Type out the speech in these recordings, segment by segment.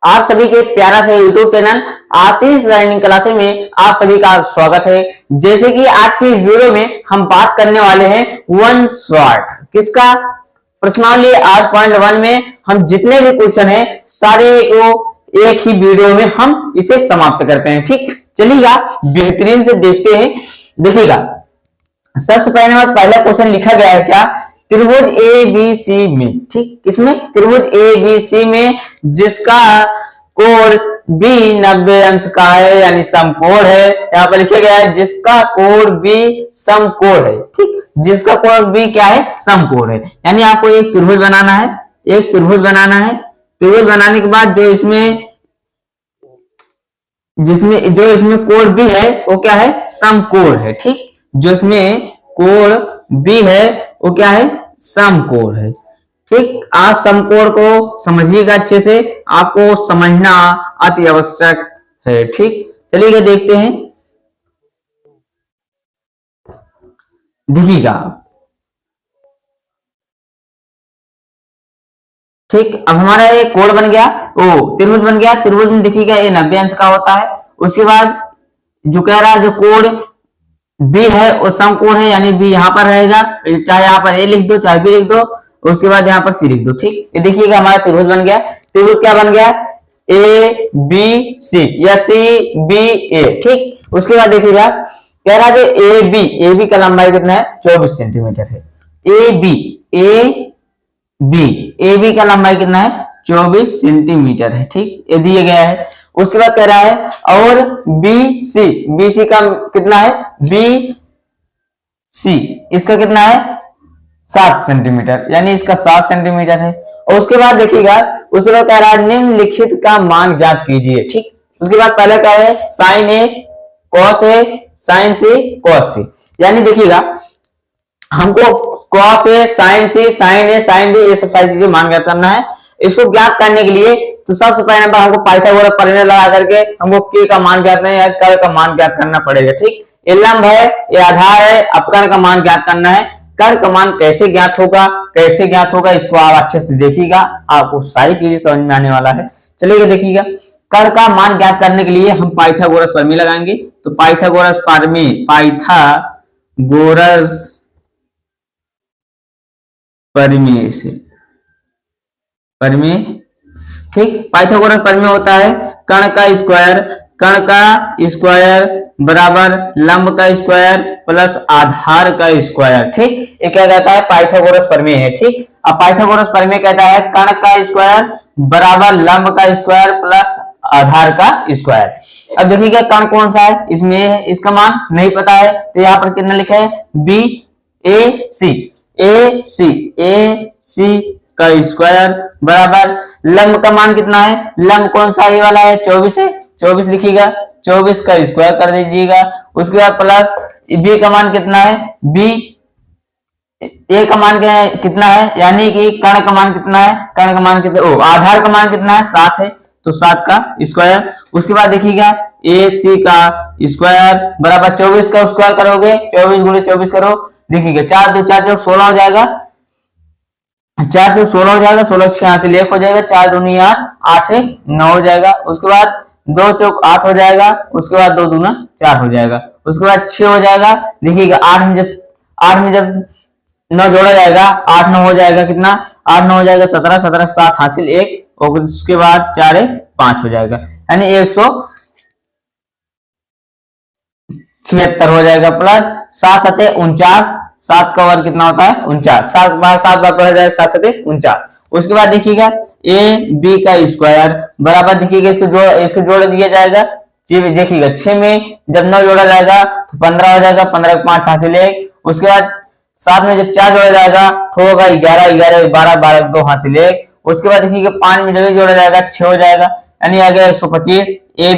आप सभी के प्यारा से यूट्यूब चैनल आशीष लर्निंग क्लासेस में आप सभी का स्वागत है। जैसे कि आज की इस वीडियो में हम बात करने वाले हैं वन शॉट किसका प्रश्नावली 8.1 में हम जितने भी क्वेश्चन हैं सारे को एक ही वीडियो में हम इसे समाप्त करते हैं। ठीक, चलिएगा बेहतरीन से देखते हैं। देखिएगा सबसे पहला क्वेश्चन लिखा गया है क्या, त्रिभुज ए बी सी में, ठीक किसमें, त्रिभुज ए बी सी में जिसका कोण बी 90 अंश का है यानी समकोण है। यहाँ पर लिखा गया है जिसका कोण बी समकोण है। ठीक, जिसका कोण बी क्या है, समकोण है। यानी आपको एक त्रिभुज बनाना है, एक त्रिभुज बनाना है। त्रिभुज बनाने के बाद जो इसमें इसमें कोण बी है वो क्या है, समकोण है। ठीक, जो इसमें कोण बी है वो क्या है, समकोण है। ठीक, आप समकोण को समझिएगा अच्छे से, आपको समझना अति आवश्यक है। ठीक, चलिए देखते हैं। देखिएगा ठीक, अब हमारा ये कोण बन गया, ओ त्रिभुज बन गया। त्रिभुज में देखिएगा ये 90 अंश का होता है। उसके बाद जो कह रहा है जो कोण बी है वो समकोण है, यानी बी यहाँ पर रहेगा, चाहे यहाँ पर ए लिख दो चाहे बी लिख दो, उसके बाद यहाँ पर सी लिख दो। ठीक, ये देखिएगा हमारा त्रिभुज बन गया। त्रिभुज क्या बन गया, ए बी सी या सी बी ए। ठीक, उसके बाद देखिएगा कह रहा है ए बी का लंबाई कितना है, 24 सेंटीमीटर है। ए बी का लंबाई कितना है, 24 सेंटीमीटर है। ठीक, ये दिया गया है। उसके बाद कह रहा है और बी सी का कितना है, बी सी इसका कितना है 7 सेंटीमीटर, यानी इसका 7 सेंटीमीटर है। और उसके बाद देखिएगा उसके बाद कह रहा है निम्नलिखित का मान ज्ञात कीजिए। ठीक, उसके बाद पहले क्या है, sine A cos A sign C cos सी। यानी देखिएगा हमको cos A sign C sign A sine B ये सब सारी चीजें मान ज्ञात करना है। इसको ज्ञात करने के लिए तो सबसे पहले नंबर हमको पाइथागोरस प्रमेय लगा करके हमको के का मान ज्ञात नहीं है, कर का मान ज्ञात करना पड़ेगा। ठीक, ये लंब है, ये आधार है, अपकर्ण का मान ज्ञात करना है। कर का मान कैसे ज्ञात होगा इसको आप अच्छे से देखिएगा, आपको सारी चीजें समझ में आने वाला है। चलिए देखिएगा कर का मान ज्ञात करने के लिए हम पाइथागोरस प्रमेय लगाएंगे। तो पाइथागोरस प्रमेय ठीक, पाइथागोरस प्रमेय होता है कर्ण का स्क्वायर बराबर लंब का स्क्वायर प्लस आधार का स्क्वायर। ठीक, ये क्या कहता है, पाइथागोरस प्रमेय है। ठीक, अब पाइथागोरस प्रमेय कहता है कर्ण का स्क्वायर बराबर लंब का स्क्वायर प्लस आधार का स्क्वायर। अब देखिएगा कर्ण कौन सा है, इसमें इसका मान नहीं पता है, तो यहाँ पर कितना लिखा है, बी ए सी का स्क्वायर बराबर लंब का मान कितना है, लंब कौन सा ये वाला है, 24 है, 24 लिखिएगा, 24 का स्क्वायर कर दीजिएगा। उसके बाद प्लस बी का मान कितना है, बी ए का मान कितना है, यानी कि कर्ण का मान कितना है, कर्ण का मान कितना, आधार का मान कितना है 7 है, तो 7 का स्क्वायर। उसके बाद देखिएगा ए सी का स्क्वायर बराबर 24 का स्क्वायर करोगे, 24 गुणे 24 करो, देखिएगा 4 2 4 16 हो जाएगा, 4 से 16 हो जाएगा, 16 से यहाँ से 1 हो जाएगा, 4 दूनी 8 8 1 9 हो जाएगा। उसके बाद 2 चौक 8 हो जाएगा, उसके बाद 2 दूना 4 हो जाएगा, उसके बाद 6 हो जाएगा। देखिएगा 8 में जब 9 जोड़ा जाएगा 8 9 हो जाएगा, कितना 8 9 हो जाएगा 17 17 7 हासिल 1, और उसके बाद 4 1 5 हो जाएगा, यानी 176 हो जाएगा, प्लस 7 7 49, 7 का वर्ग कितना होता है 49, 7 बार पढ़ा जाएगा 7 7 49। उसके बाद देखिएगा ए बी का स्क्वायर बराबर, देखिएगा इसको जोड़ दिया जाएगा। देखिएगा 6 में जब 9 जोड़ा जाएगा तो 15 हो जाएगा, 15 के 5 हासिल 1। उसके बाद 7 में जब 4 जोड़ा जाएगा तो होगा 11 11 12 12 2 हासिल 1। उसके बाद देखिएगा 5 में जब जोड़ा जाएगा 6 हो जाएगा, यानी आ गया 125। ए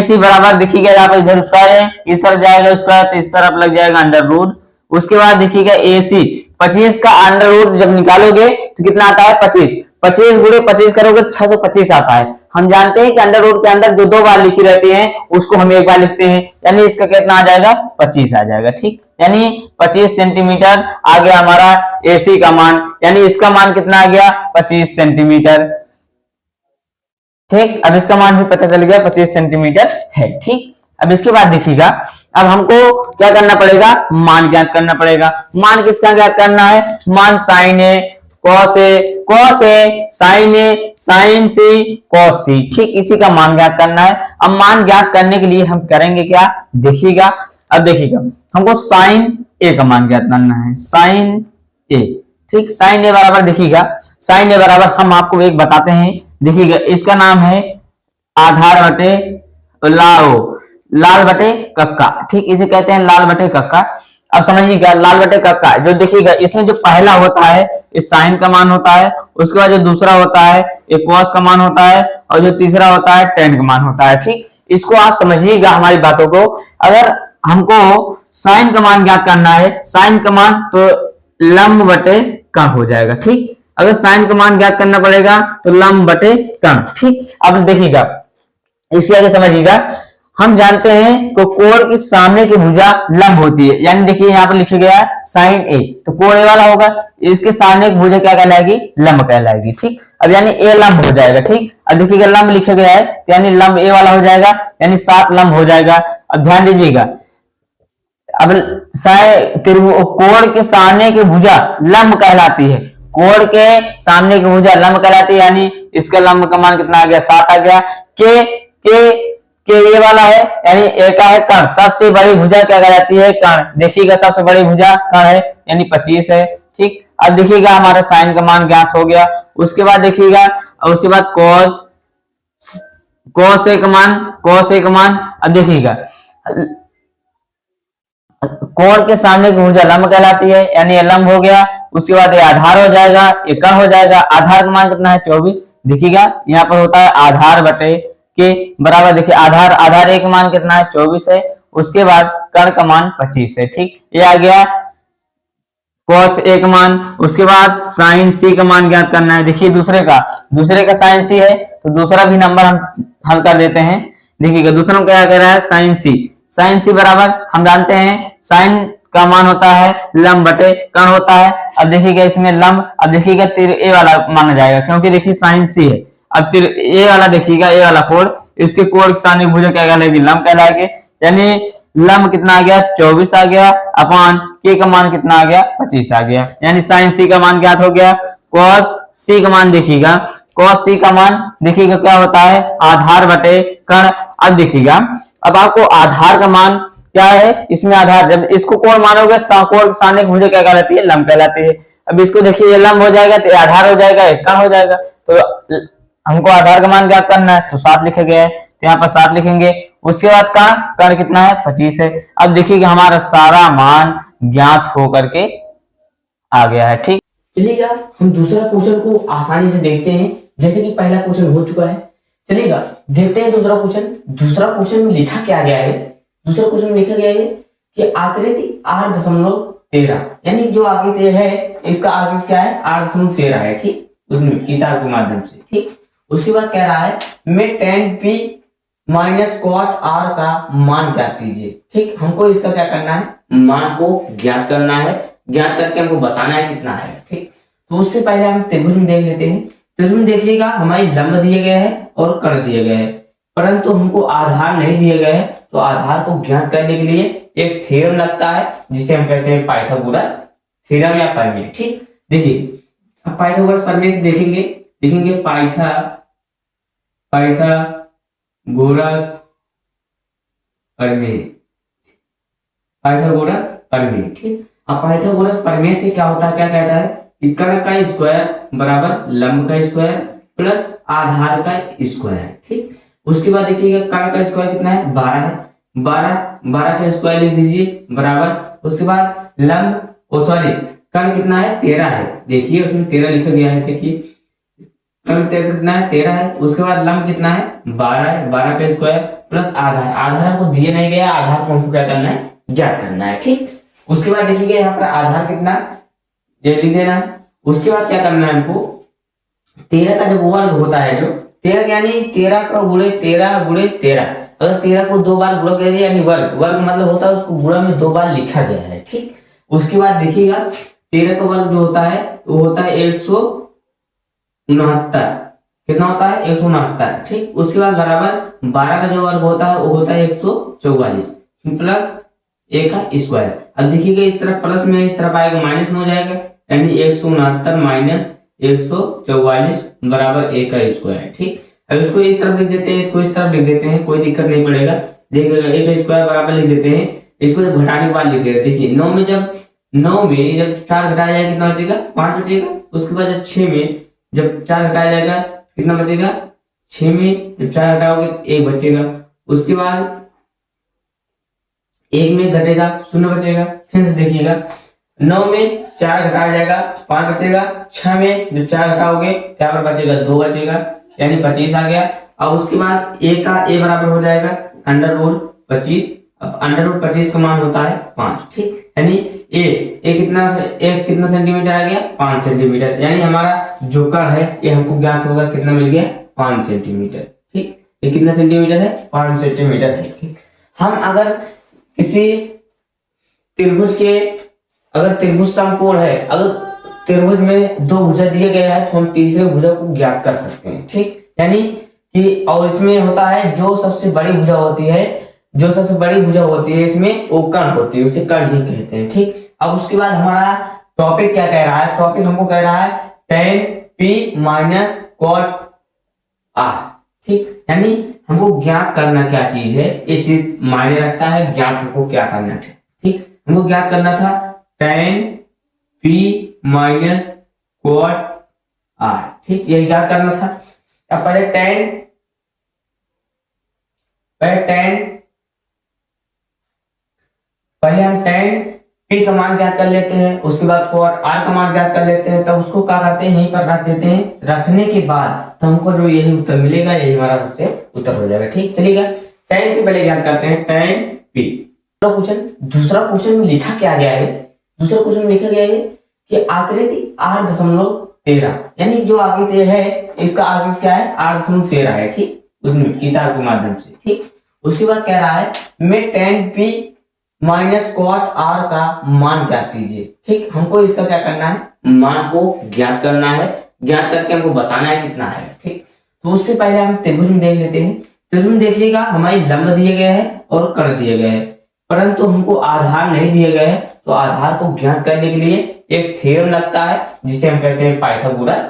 सी बराबर देखिएगा यहाँ पर इधर स्क्वायर है, इस तरफ जाएगा स्क्वायर तो इस तरफ लग जाएगा अंडर रूट। उसके बाद देखिएगा ए सी 25 का अंडर रूट जब निकालोगे तो कितना आता है 25, 25 गुणे 25 करोगे 625 आता है। हम जानते हैं कि अंडर रूट के अंदर जो 2 बार लिखी रहती है उसको हम एक बार लिखते हैं, यानी इसका कितना आ जाएगा 25 आ जाएगा। ठीक, यानी 25 सेंटीमीटर आ गया हमारा एसी का मान, यानी इसका मान कितना आ गया 25 सेंटीमीटर। ठीक, अब इसका मान भी पता चल गया 25 सेंटीमीटर है। ठीक, अब इसके बाद देखिएगा, अब हमको क्या करना पड़ेगा, मान ज्ञात करना पड़ेगा। मान किसका ज्ञात करना है, मान sign A cos A sign A sign C cos सी। ठीक, इसी का मान ज्ञात करना है। अब मान ज्ञात करने के लिए हम करेंगे क्या, देखिएगा, अब देखिएगा हमको साइन ए का मान ज्ञात करना है, साइन ए। ठीक, साइन ए बराबर देखिएगा, साइन ए बराबर हम आपको एक बताते हैं, देखिएगा इसका नाम है आधार बटे लाल बटे कक्का। ठीक, इसे कहते हैं लाल बटे कक्का। अब समझिएगा लाल बटे कक्का जो देखिएगा, इसमें जो पहला होता है इस साइन का मान होता है, उसके बाद जो दूसरा होता है एक कॉस का मान होता है, और जो तीसरा होता है टेन का मान होता है। ठीक, इसको आप समझिएगा हमारी बातों को। अगर हमको साइन का मान ज्ञात करना है, साइन का मान तो लंब बटे कर्ण हो जाएगा। ठीक, अगर साइन का मान ज्ञात करना पड़ेगा तो लंब बटे कर्ण। ठीक, अब देखिएगा इसके आगे समझिएगा, हम जानते हैं कि कोण के सामने की भुजा लंब होती है, यानी देखिए यहाँ पर लिखा गया है साइन ए, तो कोण ए वाला होगा, इसके सामने की भुजा क्या कहलाएगी, लंब कहलाएगी। ठीक, अब यानी ए लंब हो जाएगा। ठीक, अब देखिएगा लंब लिखा गया है तो यानी लंब ए वाला हो जाएगा, यानी 7 लंब हो जाएगा। अब ध्यान दीजिएगा, अब कोण के सामने की भुजा लंब कहलाती है, कोण के सामने की भुजा लंब कहलाती है, यानी इसका लंब का मान कितना आ गया, 7 आ गया। के ये वाला है, यानी ए का है कर्ण, सबसे बड़ी भुजा क्या कहलाती है, कर्ण। देखिएगा सबसे बड़ी भुजा कर्ण है, यानी 25 है। ठीक, अब देखिएगा हमारा साइन का मान ज्ञात हो गया। उसके बाद देखिएगा, और उसके बाद कॉस ए का मान, अब देखिएगा कोण के सामने की भुजा लंब कहलाती है, यानी ये लंब हो गया। उसके बाद ये आधार हो जाएगा, ये कर्ण हो जाएगा। आधार का मान कितना है, 24। देखिएगा यहाँ पर होता है आधार बटे के बराबर, देखिए आधार ए का मान कितना है, 24 है। उसके बाद कर्ण का मान 25 है। ठीक, ये आ गया कॉस ए का मान। उसके बाद साइन सी का मान ज्ञात करना है। देखिए दूसरे का साइन सी है, तो दूसरा भी नंबर हम हल कर देते हैं। देखिएगा दूसरा क्या कह रहा है, साइन सी बराबर हम जानते हैं साइन का मान होता है लंब बटे कर्ण होता है। अब देखिएगा इसमें लंब, अब देखिएगा तिर ए वाला माना जाएगा, क्योंकि देखिए साइन सी है। अब तिर ए वाला देखिएगा, ए वाला कोण, इसके कोण के सामने भुजा क्या कहलाएगी, लंब कहलाएगी, यानी लंब कितना आ गया, 24 आ गया, अपॉन के का मान कितना आ गया, 25 आ गया, यानी साइन सी का मान ज्ञात हो गया। कॉस सी का मान देखिएगा, कॉस सी का मान देखिएगा क्या होता है, आधार बटे कर्ण। अब देखिएगा, अब आपको आधार का मान क्या है, इसमें आधार, जब इसको कोण मानोगे कोण के सामने भुजा क्या कहलाती है, लंब कहलाती है। अब इसको देखिए ये लंब हो जाएगा तो आधार हो जाएगा, एक कर्ण हो जाएगा, तो हमको आधार का मान ज्ञात करना है, तो 7 लिखा गया है, तो यहाँ पर 7 लिखेंगे। उसके बाद कर्ण कितना है, 25 है। अब देखिएगा हमारा सारा मान ज्ञात होकर के आ गया है। ठीक, चलिएगा हम दूसरा क्वेश्चन को आसानी से देखते हैं, जैसे कि पहला क्वेश्चन हो चुका है। चलिएगा देखते हैं दूसरा क्वेश्चन। दूसरा क्वेश्चन में लिखा क्या गया है, दूसरा क्वेश्चन में लिखा गया है कि आकृति 8.13, यानी जो आकृति है इसका आकृति क्या है, 8.13 है। ठीक, उसमें किताब के माध्यम से। ठीक, उसके बाद कह रहा है मैं tan p minus cot r का मान ज्ञात कीजिए। ठीक, हमको इसका क्या करना है, मान को ज्ञात करना है, ज्ञात करके हमको बताना है कितना है। ठीक, तो उससे पहले हम त्रिभुज में देख लेते हैं। त्रिभुज में देखिएगा हमारी लंब दिए गए हैं और कर्ण दिए गए हैं, परंतु हमको आधार नहीं दिए गए हैं, तो आधार को ज्ञात करने के लिए एक थ्योरम लगता है, जिसे हम कहते हैं पाइथागोरस थ्योरम या प्रमेय। ठीक, देखिए अब पाइथागोरस प्रमेय से देखेंगे पाइथागोरस प्रमेय। ठीक, अब पाइथागोरस प्रमेय से क्या होता है, क्या कहता है कि कर्ण का स्क्वायर बराबर लंब का स्क्वायर प्लस आधार का स्क्वायर। ठीक, उसके बाद देखिएगा कर्ण का स्क्वायर कितना है, 12 है, 12 का स्क्वायर लिख दीजिए बराबर, उसके बाद लंब कर्ण कितना है, 13 है। देखिए उसमें 13 लिखा गया है, देखिए कर्ण कितना है, 13 है। उसके बाद लंब कितना है, 12 है, 12 का स्क्वायर प्लस आधार हमको दिए नहीं गया, आधार को हमको क्या करना है, ज्ञात करना है। ठीक, उसके बाद देखिएगा यहाँ पर आधार कितना, ये लिख देना है। उसके बाद क्या करना है हमको, 13 का जब वर्ग होता है, जो 13 यानी 13 का गुणे 13 गुणे 13, अगर 13 को 2 बार गुणा कर दिया यानी वर्ग मतलब होता है उसको गुणा में 2 बार लिखा गया है। ठीक, उसके बाद देखिएगा 13 का वर्ग जो होता है वो होता है 169, कितना होता है 169, ठीक। उसके बाद बराबर 12 का जो वर्ग होता है वो होता है 144 प्लस a का स्क्वायर। अब देखिएगा इस तरफ प्लस में इस तरफ आएगा माइनस में हो जाएगा, यानी 169 माइनस 144 बराबर a का स्क्वायर, ठीक। अब इसको इस तरफ लिख देते हैं, इसको इस तरफ लिख देते हैं, कोई दिक्कत नहीं पड़ेगा। देखिएगा a का स्क्वायर बराबर लिख देते हैं, इसको जब घटाने के बाद लिख देते हैं। देखिए 9 में जब 4 घटाया जाएगा कितना बचेगा 5 बचेगा। उसके बाद जब 6 में जब 4 घटाया जाएगा कितना बचेगा 6 में जब 4 घटाओगे 1 बचेगा। उसके बाद 1 में घटेगा 0 बचेगा। फिर से देखिएगा 9 में 4 घटाया जाएगा 5 बचेगा। 6 में जब 4 घटाओगे क्या पर बचेगा 2 बचेगा, यानी 25 आ गया। अब उसके बाद a का a बराबर हो जाएगा अंडर रूट 25। अब अंडर रूट 25 का मान होता है 5, ठीक। यानी a कितना सेंटीमीटर आ गया 5 सेंटीमीटर, यानी हमारा जो कण है ये हमको ज्ञात होगा कितना मिल गया 5 सेंटीमीटर, ठीक। ये कितना सेंटीमीटर है 5 सेंटीमीटर है, ठीक। हम अगर किसी त्रिभुज के अगर त्रिभुज समकोण है, अगर त्रिभुज में 2 भुजा दिए गए हैं तो हम तीसरे भुजा को ज्ञात कर सकते हैं, ठीक। यानी कि और इसमें होता है जो सबसे बड़ी भुजा होती है इसमें वो कर्ण होती है, उसे कर्ण ही कहते हैं, ठीक। अब उसके बाद हमारा टॉपिक क्या कह रहा है, टॉपिक हमको कह रहा है tan p minus cot r, ठीक। यानी हमको ज्ञात करना क्या चीज है, ये चीज मायने रखता है, ज्ञात हमको क्या करना है, ठीक। हमको ज्ञात करना था tan p minus cot r, ठीक। ये ज्ञात करना था। अब पहले हम tan p का मान ज्ञात कर लेते हैं, उसके बाद cot r का मान ज्ञात कर लेते हैं, तब उसको क्या करते हैं यहीं पर रख देते हैं। रखने के बाद तो हमको जो यही उत्तर मिलेगा यही हमारा सबसे उत्तर हो जाएगा, ठीक। चलिएगा tan p पहले ज्ञात करते हैं, tan p। दूसरा क्वेश्चन में लिखा क्या गया है, दूसरा क्वेश्चन में लिखा गया है कि आकृति 8.13, यानी जो आकृति है इसका आकृति क्या है 8.13 है, ठीक। उसमें किताब के माध्यम से, ठीक। उसके बाद कह रहा है मैं tan p minus cot r का मान ज्ञात कीजिए, ठीक। हमको इसका क्या करना है, मान को ज्ञात करना है, ज्ञात करके हमको बताना है कितना है, ठीक। तो उससे पहले हम त्रिभुज में देख लेते हैं। त्रिभुज में देखिएगा हमारी लंब दिए गए हैं और कर्ण दिए गए हैं, परंतु हमको आधार नहीं दिए गए हैं। तो आधार को ज्ञात करने के लिए एक थ्योरम लगता है जिसे हम कहते हैं पाइथागोरस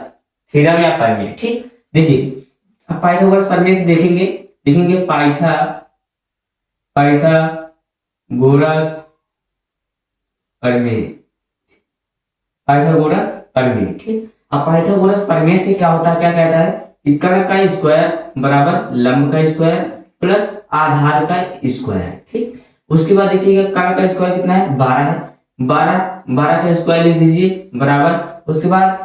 थ्योरम या प्रमेय, ठीक। देखिए अब पाइथागोरस प्रमेय से देखेंगे पाइथागोरस प्रमेय, ठीक। अब पाइथागोरस प्रमेय से क्या होता है, क्या कहता है कि कर्ण का स्क्वायर बराबर लंब का स्क्वायर प्लस आधार का स्क्वायर, ठीक। उसके बाद देखिएगा कर्ण का स्क्वायर कितना है 12 है, 12 का स्क्वायर लिख दीजिए बराबर। उसके बाद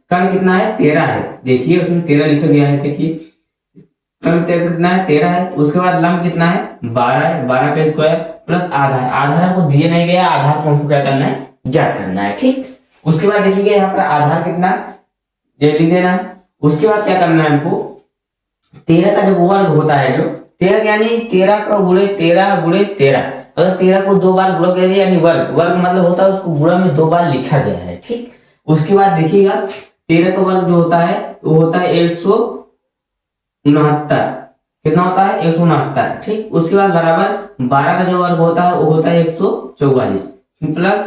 कर्ण कितना है 13 है, देखिए उसमें 13 लिखा गया है, देखिए कर्ण कितना है 13 है। उसके बाद लंब कितना है 12 है, 12 का स्क्वायर प्लस आधार हमको दिए नहीं गया, आधार को हमको क्या करना है ज्ञात करना है, ठीक। उसके बाद देखिएगा यहाँ पर आधार कितना ये लिख देना है। उसके बाद क्या करना है हमको 13 का जब वर्ग होता है, जो 13 यानी 13 का गुणे 13 गुणे 13, अगर 13 को 2 बार गुणा कर दिया यानी वर्ग मतलब होता है उसको गुणा में 2 बार लिखा गया है, ठीक। उसके बाद देखिएगा 13 का वर्ग जो होता है वो होता है 169, कितना होता है 169, ठीक। उसके बाद बराबर 12 का जो वर्ग होता है वो होता है 144 प्लस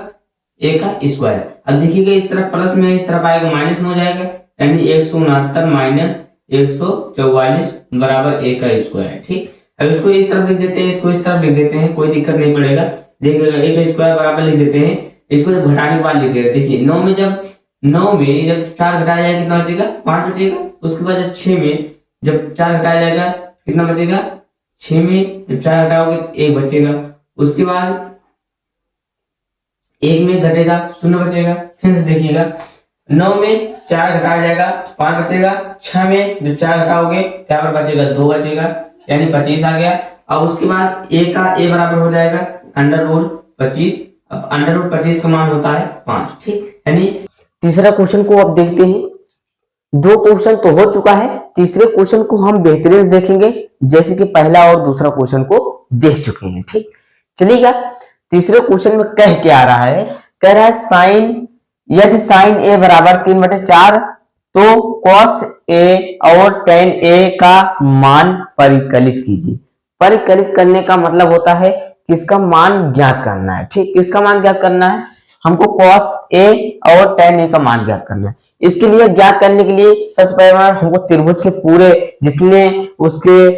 a का स्क्वायर। अब देखिएगा इस तरफ प्लस में इस तरफ आएगा माइनस में हो जाएगा, यानी 169 माइनस 144 बराबर a का स्क्वायर, ठीक। अब इसको इस तरफ लिख देते हैं, इसको इस तरफ लिख देते हैं, कोई दिक्कत नहीं पड़ेगा। देखिएगा a का स्क्वायर बराबर लिख देते हैं, इसको जब घटाने के बाद लिख देते हैं। देखिए 9 में जब 4 घटाया जाएगा कितना बचेगा 5 बचेगा। उसके बाद जब 6 में जब 4 घटाया जाएगा कितना बचेगा 6 में जब 4 घटाओगे 1 बचेगा। उसके बाद 1 में घटेगा 0 बचेगा। फिर से देखिएगा 9 में 4 घटाया जाएगा 5 बचेगा। 6 में जब 4 घटाओगे क्या पर बचेगा 2 बचेगा, यानी 25 आ गया। अब उसके बाद a का a बराबर हो जाएगा अंडर रूट 25। अब अंडर रूट 25 का मान होता है 5, ठीक। यानी तीसरा क्वेश्चन को अब देखते हैं। 2 क्वेश्चन तो हो चुका है, तीसरे क्वेश्चन को हम बेहतरीन से देखेंगे जैसे कि पहला और दूसरा क्वेश्चन को देख चुके हैं, ठीक। चलिएगा तीसरे क्वेश्चन में कह रहा है साइन, यदि साइन a बराबर 3/4 तो cos a और tan a का मान परिकलित कीजिए। परिकलित करने का मतलब होता है किसका मान ज्ञात करना है। ठीक, किसका मान ज्ञात करना है, हमको cos a और tan a का मान ज्ञात करना है। इसके लिए ज्ञात करने के लिए सबसे पहले हमको त्रिभुज के पूरे जितने उसके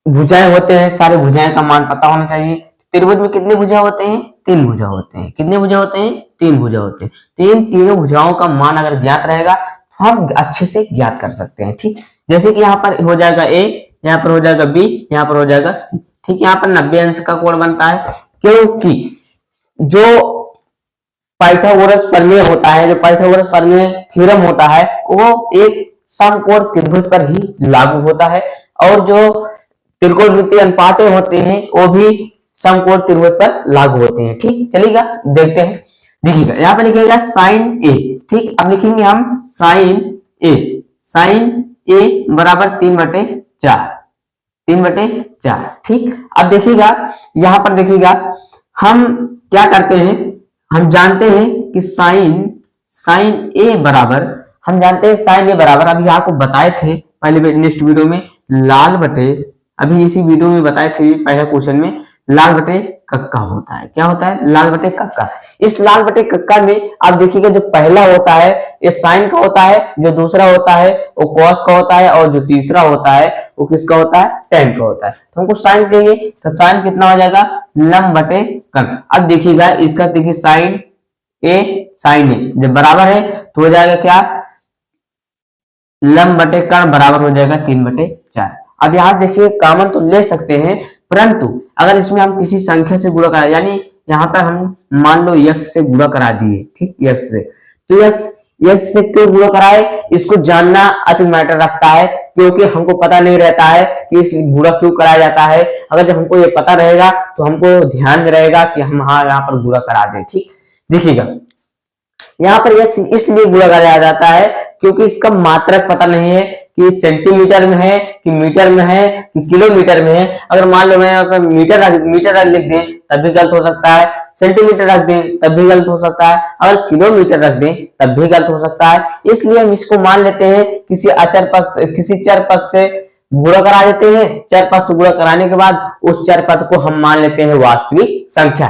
भुजाएं होते हैं सारे भुजाएं का मान पता होना चाहिए। त्रिभुज में कितने भुजा होते हैं, 3 भुजा होते हैं। कितने भुजा होते हैं, 3 भुजा होते हैं। तीनों भुजाओं का मान अगर ज्ञात रहेगा तो हम अच्छे से ज्ञात कर सकते हैं। ठीक, जैसे कि यहाँ पर हो जाएगा a, यहाँ पर हो जाएगा b, यहाँ पर हो जाएगा c। ठीक, यहाँ पर 90 अंश का कोण बनता है, क्योंकि जो पाइथागोरस प्रमेय होता है, जो पाइथागोरस प्रमेय थ्योरम होता है, वो एक समकोण त्रिभुज पर ही लागू होता है, और जो त्रिकोणमितीय अनुपातें होते हैं वो भी समकोण त्रिभुज पर लागू होते हैं। ठीक, चलिएगा देखते हैं। देखिएगा यहाँ पर लिखिएगा साइन ए। ठीक, अब लिखेंगे हम साइन ए। साइन ए बराबर 3/4, 3/4। ठीक, अब देखिएगा यहाँ पर देखिएगा हम क्या करते हैं, हम जानते हैं कि साइन ए बराबर, हम जानते हैं साइन ए बराबर, अभी आपको बताए थे पहले नेक्स्ट वीडियो में, लाल बटे, अभी इसी वीडियो में बताए थे पहले क्वेश्चन में, लाल बटे कक्का होता है। क्या होता है, लाल बटे कक्का। इस लाल बटे कक्का में आप देखिएगा जो पहला होता है ये साइन का होता है, जो दूसरा होता है वो कॉस का होता है, और जो तीसरा होता है वो किसका होता है, टेन का होता है। तो हमको साइन चाहिए, तो साइन कितना हो जाएगा, लंब बटे कर्ण। अब देखिएगा इसका, देखिए साइन ए जब बराबर है तो हो जाएगा क्या, लंब बटे कर्ण बराबर हो जाएगा 3/4। अब यहाँ देखिए कॉमन तो ले सकते हैं, परंतु अगर इसमें हम किसी संख्या से गुणा करा, यानी यहाँ पर हम मान लो x से गुणा करा दिए, ठीक, x से, तो x से क्यों गुणा कराए, इसको जानना अति मैटर रखता है, क्योंकि हमको पता नहीं रहता है कि इस गुणा क्यों कराया जाता है। अगर जब हमको ये पता रहेगा तो हमको ध्यान में रहेगा कि हम हाँ यहाँ पर गुणा करा दें। ठीक, देखिएगा यहाँ पर x इसलिए गुणा कराया जाता है क्योंकि इसका मात्रक पता नहीं है कि सेंटीमीटर में है कि मीटर में है कि किलोमीटर में है। अगर मान लो मैं यहाँ पर मीटर लिख दें तब भी गलत हो सकता है, सेंटीमीटर रख दें तब भी गलत हो सकता है, अगर किलोमीटर रख दें तब भी गलत हो सकता है। इसलिए हम इसको मान लेते हैं किसी चर पद से गुणा करा देते हैं। चर पद से गुणा कराने के बाद उस चर पद को हम मान लेते हैं वास्तविक संख्या।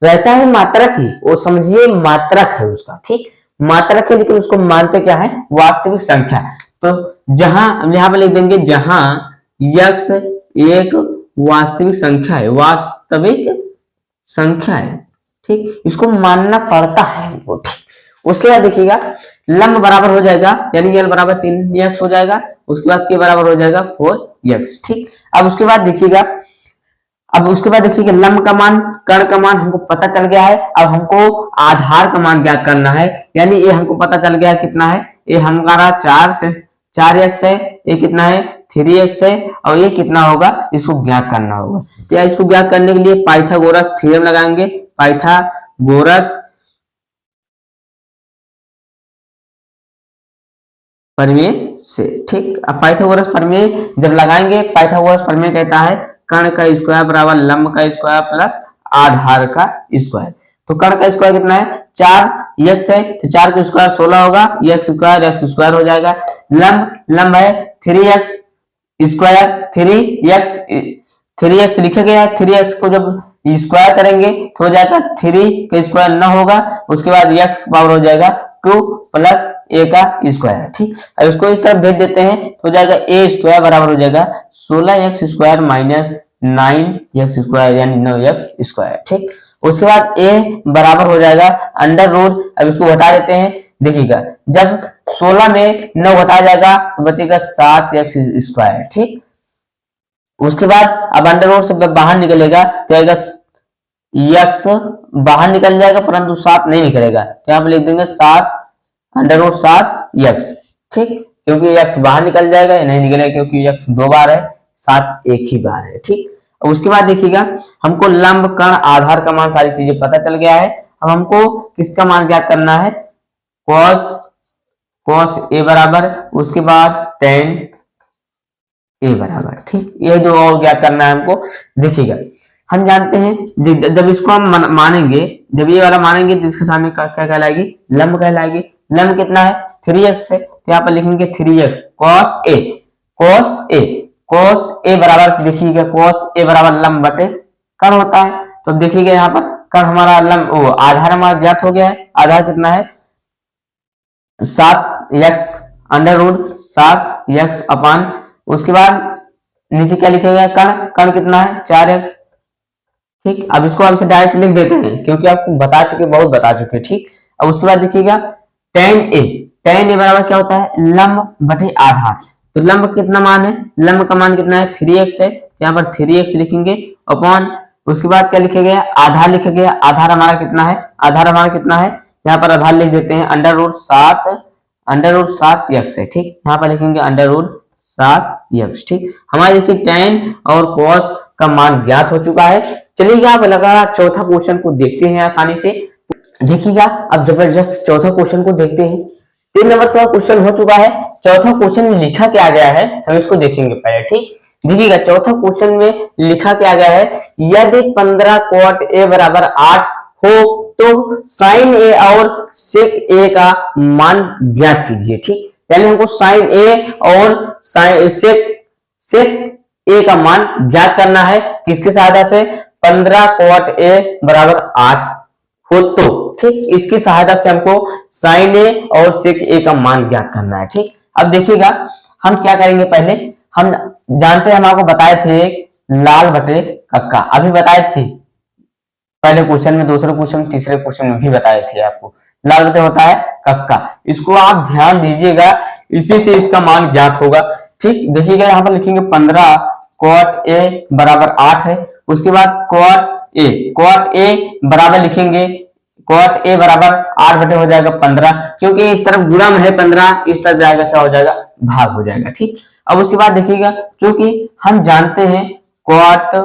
रहता है मात्रक ही, वो समझिए मात्रक है उसका, ठीक, मात्रक है, लेकिन उसको मानते क्या है, वास्तविक संख्या। तो जहां हम यहाँ पे लिख देंगे जहां x एक वास्तविक संख्या है, वास्तविक संख्या है, ठीक, इसको मानना पड़ता है हमको। ठीक, उसके बाद देखिएगा लंब बराबर हो जाएगा, यानी l बराबर 3x हो जाएगा, उसके बाद k बराबर हो जाएगा 4x। ठीक, अब उसके बाद देखिएगा, लंब का मान, कर्ण का मान हमको पता चल गया है। अब हमको आधार का मान ज्ञात करना है, यानी ये हमको पता चल गया कितना है, ये हमारा 4x है, ये कितना है 3x है, और ये कितना होगा, इसको ज्ञात करना होगा। तो इसको ज्ञात करने के लिए पाइथागोरस थ्योरम लगाएंगे, पाइथागोरस प्रमेय से। ठीक, अब पाइथागोरस प्रमेय जब लगाएंगे, पाइथागोरस प्रमेय कहता है कर्ण का स्क्वायर बराबर लंब का स्क्वायर प्लस आधार का स्क्वायर। तो कर्ण का स्क्वायर कितना है, 4x है, तो 4 का स्क्वायर 16 होगा, x स्क्वायर हो जाएगा। लंब है 3x स्क्वायर, 3x लिखा गया है, 3x को जब स्क्वायर करेंगे तो हो जाएगा 3 का स्क्वायर न होगा, उसके बाद x का पावर हो जाएगा 2 प्लस a का स्क्वायर। ठीक, अब इसको इस तरफ भेज देते हैं तो हो जाएगा a स्क्वायर बराबर हो जाएगा 16x square minus 9x square, यानी 9x स्क्वायर। ठीक, उसके बाद a बराबर हो जाएगा अंडर रूट, अब इसको घटा देते हैं। देखिएगा जब 16 में 9 घटा जाएगा तो बचेगा 7x स्क्वायर। ठीक, उसके बाद अब अंडर रूट से बाहर निकलेगा तो आएगा x बाहर निकल जाएगा, परंतु 7 नहीं निकलेगा, तो यहाँ पे लिख देंगे 7 अंडर रूट 7x। ठीक, क्योंकि x बाहर निकल जाएगा, नहीं निकलेगा क्योंकि x 2 बार है, 7 एक ही बार है। ठीक, उसके बाद देखिएगा हमको लंब कर्ण आधार का मान सारी चीजें पता चल गया है। अब हमको किसका मान ज्ञात करना है, cos a बराबर, उसके बाद tan a बराबर। ठीक, ये दो और ज्ञात करना है हमको। देखिएगा हम जानते हैं जब इसको हम मानेंगे, जब ये वाला मानेंगे तो इसके सामने क्या कहलाएगी, लंब कहलाएगी। लंब कितना है 3x है, तो यहाँ पर लिखेंगे 3x cos a, cos a, cos a बराबर देखिएगा cos a बराबर लंब बटे कण होता है। तो अब देखिएगा यहाँ पर कण हमारा लंब आधार हमारा ज्ञात हो गया है। आधार कितना है 7x अंडर रूट 7x अपान, उसके बाद नीचे क्या लिखेगा कण, कण कितना है 4x। ठीक, अब इसको हम से डायरेक्ट लिख देते हैं क्योंकि आपको बता चुके, बहुत बता चुके। ठीक, अब उसके बाद देखिएगा tan a, tan a बराबर क्या होता है लंब बटे आधार। तो लंब कितना मान है, लंब का मान कितना है 3x है, यहाँ पर 3x लिखेंगे अपॉन, उसके बाद क्या लिखे गया आधार लिखे गया। आधार हमारा कितना है, आधार हमारा कितना है, यहाँ पर आधार लिख देते हैं अंडर रूट 7x है। ठीक, यहाँ पर लिखेंगे अंडर रूट 7x। ठीक, हमारे देखिए tan और cos का मान ज्ञात हो चुका है। चलिए आप लगा चौथा क्वेश्चन को देखते हैं आसानी से। देखिएगा अब जबरदस्त चौथा क्वेश्चन को देखते हैं। 3 नंबर का क्वेश्चन हो चुका है, चौथा क्वेश्चन में लिखा क्या गया है हम इसको देखेंगे पहले। ठीक, देखिएगा चौथा क्वेश्चन में लिखा क्या गया है, यदि 15 cot a बराबर 8 हो तो sin a और sec a का मान ज्ञात कीजिए। ठीक, यानी हमको sin a और sec a का मान ज्ञात करना है, किसकी सहायता से 15 cot a बराबर 8 हो तो। ठीक, इसकी सहायता से हमको sin a और sec a का मान ज्ञात करना है। ठीक, अब देखिएगा हम क्या करेंगे, पहले हम जानते हैं, हम आपको बताए थे लाल बटे कक्का, अभी बताए थे पहले क्वेश्चन में, दूसरे क्वेश्चन में, तीसरे क्वेश्चन में भी बताए थे आपको। लाल बटे होता है कक्का, इसको आप ध्यान दीजिएगा, इसी से इसका मान ज्ञात होगा। ठीक, देखिएगा यहाँ पर लिखेंगे 15 cot a बराबर 8 है, उसके बाद cot a बराबर लिखेंगे, cot a बराबर 8 बटे हो जाएगा 15, क्योंकि इस तरफ गुणा में है 15, इस तरफ जाएगा क्या हो जाएगा भाग हो जाएगा। ठीक, अब उसके बाद देखिएगा चूंकि हम जानते हैं cot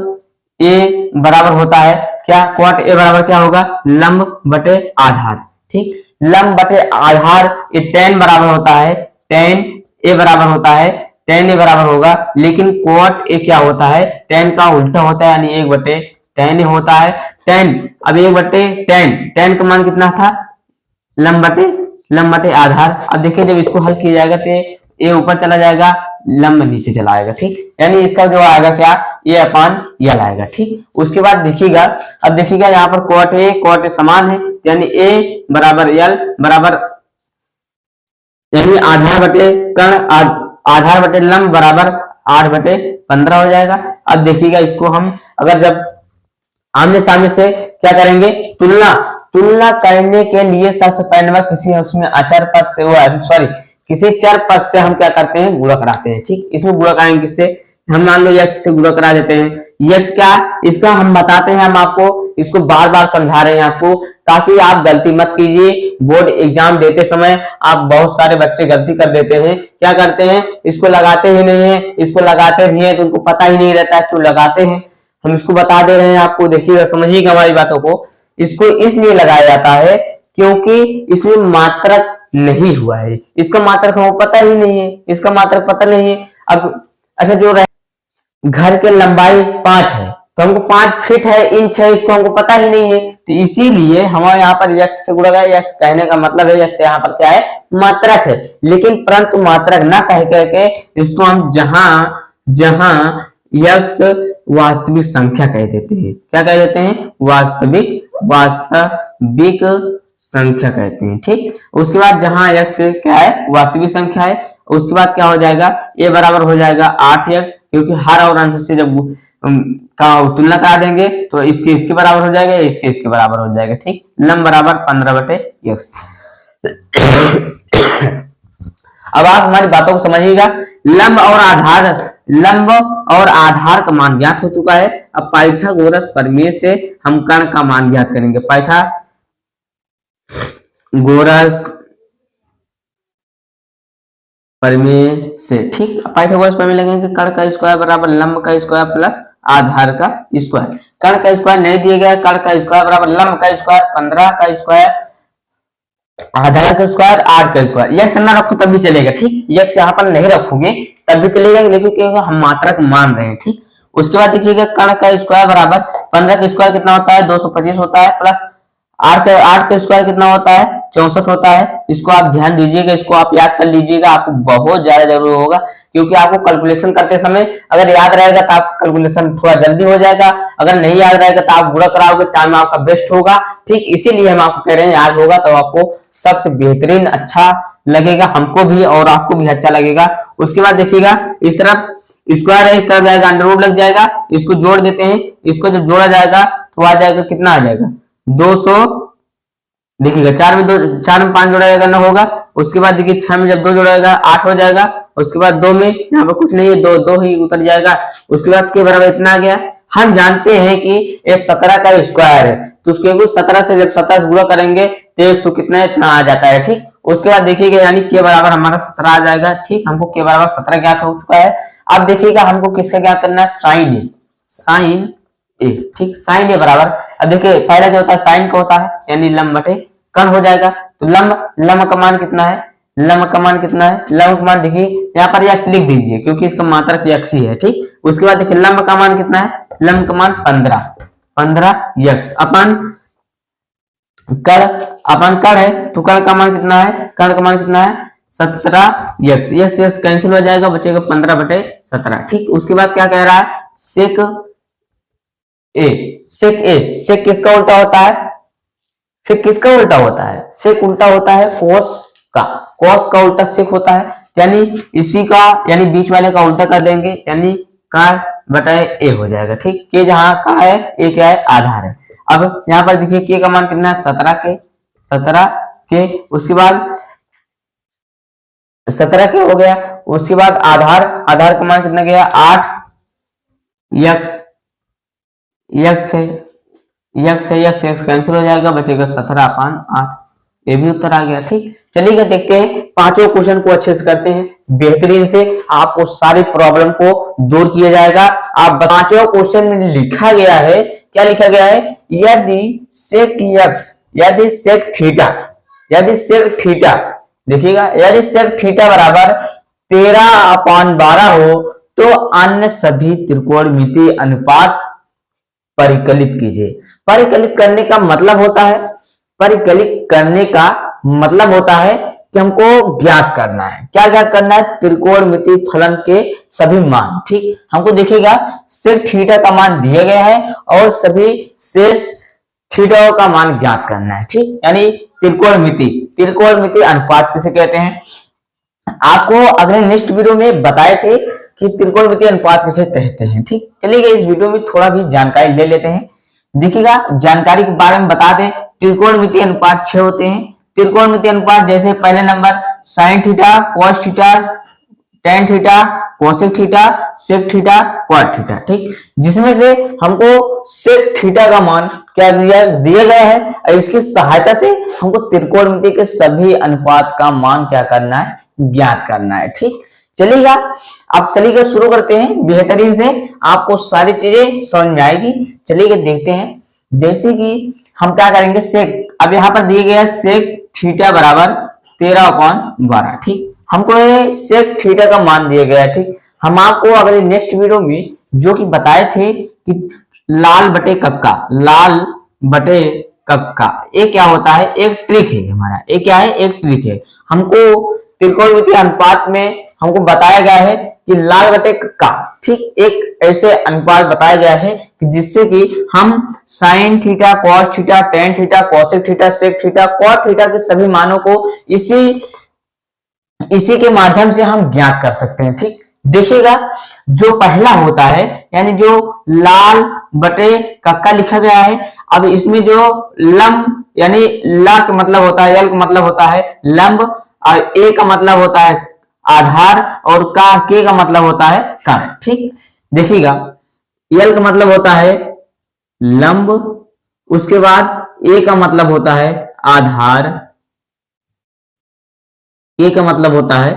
a बराबर होता है क्या, cot a बराबर क्या होगा लंब बटे आधार। ठीक, लंब बटे आधार, ये tan बराबर होता है, tan a बराबर होता है, tan a बराबर होगा, लेकिन cot a क्या होता है tan का उल्टा होता है, यानी 1 बटे tan a होता है। tan, अब 1 बटे tan का मान कितना था लंब बटे आधार। अब देखिए जब इसको हल किया जाएगा तो a ऊपर चला जाएगा, लंब नीचे चला आएगा। ठीक, यानी इसका जो आएगा क्या a अपान यल आएगा। ठीक, उसके बाद देखिएगा, अब देखिएगा यहाँ पर cot a समान है, यानी a बराबर यल बराबर, यानी आधार बटे कण आधार बटे लंब बराबर 8 बटे 15 हो जाएगा। अब देखिएगा इसको हम अगर जब आमने सामने से क्या करेंगे, तुलना करने के लिए सबसे पहले किसी उसमें अचर पद से किसी चर पद से हम क्या करते हैं गुणा कराते हैं। ठीक, इसमें गुणा कराएंगे किससे, हम मान लो x से गुणा करा देते हैं। x क्या, इसका हम बताते हैं, हम आपको इसको बार बार समझा रहे हैं आपको, ताकि आप गलती मत कीजिए। बोर्ड एग्जाम देते समय आप बहुत सारे बच्चे गलती कर देते हैं, क्या करते हैं इसको लगाते ही नहीं है, इसको लगाते भी हैं तो उनको पता ही नहीं रहता है क्यों लगाते हैं। हम इसको बता दे रहे हैं आपको, देखिएगा समझिएगा हमारी बातों को। इसको इसलिए लगाया जाता है क्योंकि इसमें मात्रक नहीं हुआ है, इसका मात्रक हमको पता ही नहीं है, इसका मात्रक पता नहीं है। अब अच्छा जो घर की लंबाई 5 है तो हमको 5 फीट है, इंच है, इसको हमको पता ही नहीं है, तो इसीलिए हमारे यहाँ पर x से गुणा गया। x कहने का मतलब है x यहाँ पर क्या है मात्रक है, लेकिन परंतु मात्रक ना कह करके इसको हम जहां x वास्तविक संख्या कह देते हैं। क्या कह देते हैं, वास्तविक संख्या कहते हैं। ठीक, उसके बाद जहां x क्या है वास्तविक संख्या है, उसके बाद क्या हो जाएगा a बराबर हो जाएगा 8x, क्योंकि हर और अंश से जब का तुलना करा देंगे तो इसके बराबर हो जाएगा, इसके बराबर हो जाएगा। ठीक, लंब बराबर 15 बटे x। अब आप हमारी बातों को समझिएगा, लंब और आधार का मान ज्ञात हो चुका है। अब पाइथागोरस प्रमेय से हम कण का मान ज्ञात करेंगे। पाइथागोरस प्रमेय से, ठीक, पाइथागोरस प्रमेय लगेंगे, कण का स्क्वायर बराबर लंब का स्क्वायर प्लस आधार का स्क्वायर। कण का स्क्वायर नहीं दिया गया, कण का स्क्वायर बराबर लंब का स्क्वायर 15 का स्क्वायर आधार का स्क्वायर 8 का स्क्वायर। यक्स ना रखो तब भी चलेगा। ठीक, यक्स यहाँ पर नहीं रखोगे तब भी चलेगा, लेकिन हम मात्रक मान रहे हैं। ठीक, उसके बाद देखिएगा कण का स्क्वायर बराबर 15 का स्क्वायर कितना होता है 225 होता है, प्लस 8 का स्क्वायर कितना होता है 64 होता है। इसको आप ध्यान दीजिएगा, इसको आप याद कर लीजिएगा, आपको बहुत ज्यादा जरूरी होगा, क्योंकि आपको कैलकुलेशन करते समय अगर याद रहेगा तो आपका कैलकुलेशन थोड़ा जल्दी हो जाएगा, अगर नहीं याद रहेगा तो आप बुरा कराओगे, टाइम आपका वेस्ट होगा। ठीक, इसीलिए हम आपको कह रहे हैं याद होगा तो आपको सबसे बेहतरीन अच्छा लगेगा, हमको भी और आपको भी अच्छा लगेगा। उसके बाद देखिएगा इस तरफ स्क्वायर है, इस तरफ जाएगा अंडर रूट लग जाएगा, इसको जोड़ देते हैं, इसको जब जोड़ा जाएगा तो आ जाएगा, कितना आ जाएगा 200। देखिएगा 4 में 2, 4 में 5 जोड़ा जाएगा 9 होगा। उसके बाद देखिए 6 में जब 2 जोड़ा जाएगा 8 हो जाएगा। उसके बाद 2 में यहाँ पर कुछ नहीं है, 2 2 ही उतर जाएगा। उसके बाद के बराबर इतना आ गया। हम जानते हैं कि ये 17 का स्क्वायर है, तो उसके 17 से जब 17 से गुणा करेंगे तो 100 कितना इतना आ जाता है। ठीक, उसके बाद देखिएगा यानी के बराबर हमारा 17 आ जाएगा। ठीक, हमको के बराबर 17 ज्ञात हो चुका है। अब देखिएगा हमको किसका ज्ञात करना है, साइन ए, साइन ए। ठीक, साइन ए बराबर, अब देखिए पहला जो होता है साइन का होता है यानी लंब बटे कर्ण हो जाएगा। तो लंब का मान कितना है, लंब का मान कितना है, लंब का मान देखिए यहाँ पर यक्स लिख दीजिए क्योंकि इसका मात्रक यक्स ही है। ठीक, उसके बाद देखिए लंब का मान कितना है, लंब का मान 15 यक्स अपन कर्ण है, तो कर्ण का मान कितना है, कर्ण का मान कितना है 17 यक्स, यक्स कैंसिल हो जाएगा, बचेगा 15 बटे 17। ठीक, उसके बाद क्या कह रहा है, सेक ए, सेक किसका उल्टा होता है, सेक किसका उल्टा होता है, सेक उल्टा होता है कोस का उल्टा सेक होता है, यानी इसी का यानी बीच वाले का उल्टा कर देंगे, यानी का बटाए ए हो जाएगा। ठीक, के जहां का है ए क्या है, आधार है। अब यहाँ पर देखिए के का मान कितना है 17 के, उसके बाद 17 के हो गया। उसके बाद आधार का मान कितना गया 8 यक्स कैंसिल हो जाएगा, बचेगा 17/8, ये भी उत्तर आ गया। ठीक, चलिएगा देखते हैं पांचों क्वेश्चन को अच्छे से करते हैं, बेहतरीन से आपको सारी प्रॉब्लम को दूर किया जाएगा। आप पांचों क्वेश्चन में लिखा गया है, क्या लिखा गया है, यदि सेक यक्स, यदि सेक थीटा, देखिएगा यदि सेक थीटा बराबर 13/12 हो तो अन्य सभी त्रिकोणमितीय अनुपात परिकलित कीजिए। परिकलित करने का मतलब होता है, परिकलित करने का मतलब होता है कि हमको ज्ञात करना है, क्या ज्ञात करना है, त्रिकोणमितीय फलन के सभी मान। ठीक, हमको देखिएगा सेक थीटा का मान दिया गया है और सभी शेष थीटा का मान ज्ञात करना है। ठीक, यानी त्रिकोणमितीय अनुपात किसे कहते हैं, आपको अगले नेक्स्ट वीडियो में बताए थे कि त्रिकोणमितीय अनुपात किसे कहते हैं। ठीक, चलिए इस वीडियो में थोड़ा भी जानकारी ले लेते हैं। देखिएगा जानकारी के बारे में बता दें, त्रिकोणमितीय अनुपात 6 होते हैं। त्रिकोणमितीय अनुपात जैसे पहले number sine theta, cos theta, tan theta, cosec theta, sec theta, cot theta. ठीक, जिसमें से हमको सेक थीटा का मान क्या दिया गया है, और इसकी सहायता से हमको त्रिकोणमिति के सभी अनुपात का मान क्या करना है, ज्ञात करना है। ठीक, चलिएगा आप चलिएगा शुरू करते हैं, बेहतरीन से आपको सारी चीजें समझ में आएगी। चलिएगा देखते हैं, जैसे कि हम क्या करेंगे, सेक, अब यहाँ पर दिए गया सेक थीटा बराबर 13/12। ठीक, हमको ये सेक थीटा का मान दिया गया है। ठीक, हम आपको अगले नेक्स्ट वीडियो में जो कि बताए थे कि लाल बटे कक्का ये क्या होता है, एक ट्रिक है हमारा, ये क्या है, एक ट्रिक है। हमको त्रिकोणमितीय अनुपात में हमको बताया गया है कि लाल बटे कक्का, ठीक, एक ऐसे अनुपात बताया गया है कि जिससे कि हम sine theta, cos theta, tan theta, cosec theta, sec theta, cot theta के सभी मानों को इसी के माध्यम से हम ज्ञात कर सकते हैं। ठीक, देखिएगा जो पहला होता है यानी जो लाल बटे कक्का लिखा गया है, अब इसमें जो लंब यानी ला का मतलब होता है, यल का मतलब होता है लंब, और ए का मतलब होता है आधार, और के का मतलब होता है कर्ण। ठीक, देखिएगा यल का मतलब होता है लंब, उसके बाद ए का मतलब होता है आधार, ए का मतलब होता है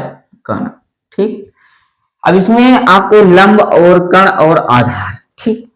कर्ण। ठीक, अब इसमें आपको लंब और कर्ण और आधार, ठीक,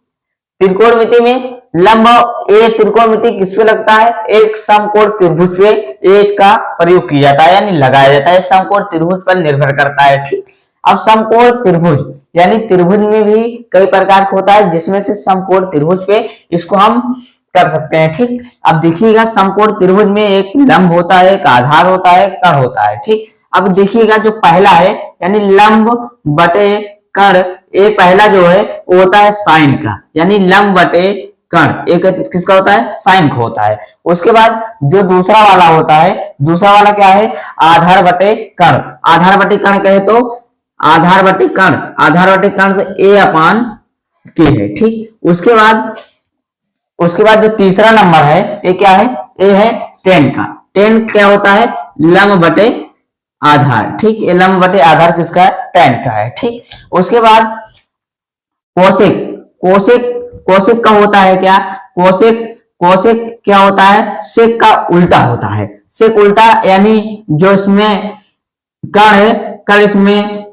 त्रिकोणमिति में लंब ए त्रिकोणमिति किस पे लगता है, एक समकोण त्रिभुज पे ए इसका प्रयोग किया जाता है यानी लगाया जाता है, समकोण त्रिभुज पर निर्भर करता है। ठीक, अब समकोण त्रिभुज यानी त्रिभुज में भी कई प्रकार का होता है, जिसमें से समकोण त्रिभुज पे इसको हम कर सकते हैं। ठीक, अब देखिएगा समकोण त्रिभुज में एक लंब होता है, एक आधार होता है, कण होता है। ठीक, अब देखिएगा जो पहला है यानी लंब बटे कण, ये पहला जो है वो होता है साइन का, यानी लंब बटे कण एक किसका होता है, साइन का होता है। उसके बाद जो दूसरा वाला होता है, दूसरा वाला क्या है, आधार बटे कण। आधार बटे कण कहे तो आधार बटे कण, आधार बटे कण तो a अपान के है। ठीक, उसके बाद जो तीसरा नंबर है ये क्या है, ये है टेन का। टेन क्या होता है, लंब बटे आधार। ठीक, ये लंब बटे आधार किसका है, टेन का है। ठीक, उसके बाद कोसेक, कोसेक कोसेक का होता है क्या, कोसेक कोसेक क्या होता है, सेक का उल्टा होता है। सेक उल्टा यानी जो इसमें कण है, कण इसमें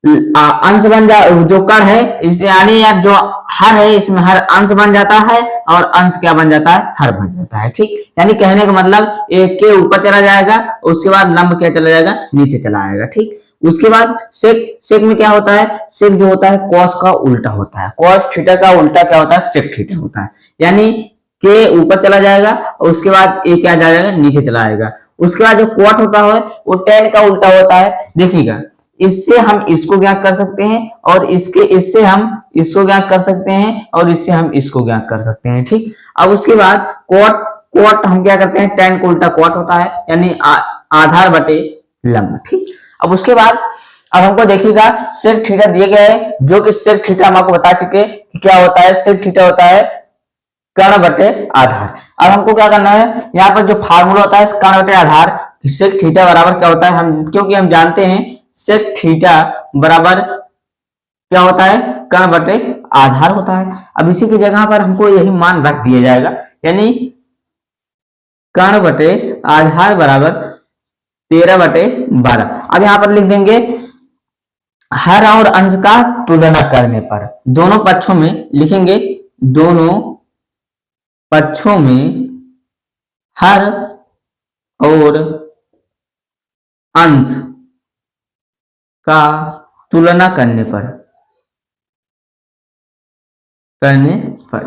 अंश बन जा, जो कण है इस यानी यार जो हर है इसमें हर अंश बन जाता है और अंश क्या बन जाता है, हर बन जाता है। ठीक, यानी कहने का मतलब एक के ऊपर चला जाएगा, उसके बाद लंब क्या चला जाएगा, नीचे चला आएगा। ठीक, उसके बाद सेक, सेक में क्या होता है, सेक जो होता है कॉस का उल्टा होता है। कॉस थीटा का उल्टा क्या होता है, सेक थीटा होता है। यानी के ऊपर चला जाएगा और उसके बाद ए क्या जाएगा, नीचे चला आएगा। उसके बाद जो क्वाट होता है वो टेन का उल्टा होता है। देखिएगा इससे हम इसको ज्ञात कर सकते हैं और इससे हम इसको ज्ञात कर सकते हैं और इससे हम इसको ज्ञात कर सकते हैं। ठीक, अब उसके बाद क्वाट, क्वाट हम क्या करते हैं, टेन को उल्टा क्वाट होता है यानी आधार बटे लंब। ठीक, अब उसके बाद अब हमको देखिएगा सेक थीटा दिए गए हैं, जो कि सेक थीटा हम आपको बता चुके कि क्या होता है, सेक थीटा होता है कर्ण बटे आधार। अब हमको क्या करना है, यहाँ पर जो फार्मूला होता है कर्ण बटे आधार, सेक थीटा बराबर क्या होता है, हम क्योंकि हम जानते हैं सेक थीटा बराबर क्या होता है, कर्ण बटे आधार होता है। अब इसी की जगह पर हमको यही मान रख दिया जाएगा, यानी कर्ण बटे आधार बराबर 13/12। अब यहां पर लिख देंगे हर और अंश का तुलना करने पर, दोनों पक्षों में लिखेंगे, दोनों पक्षों में हर और अंश का तुलना करने पर,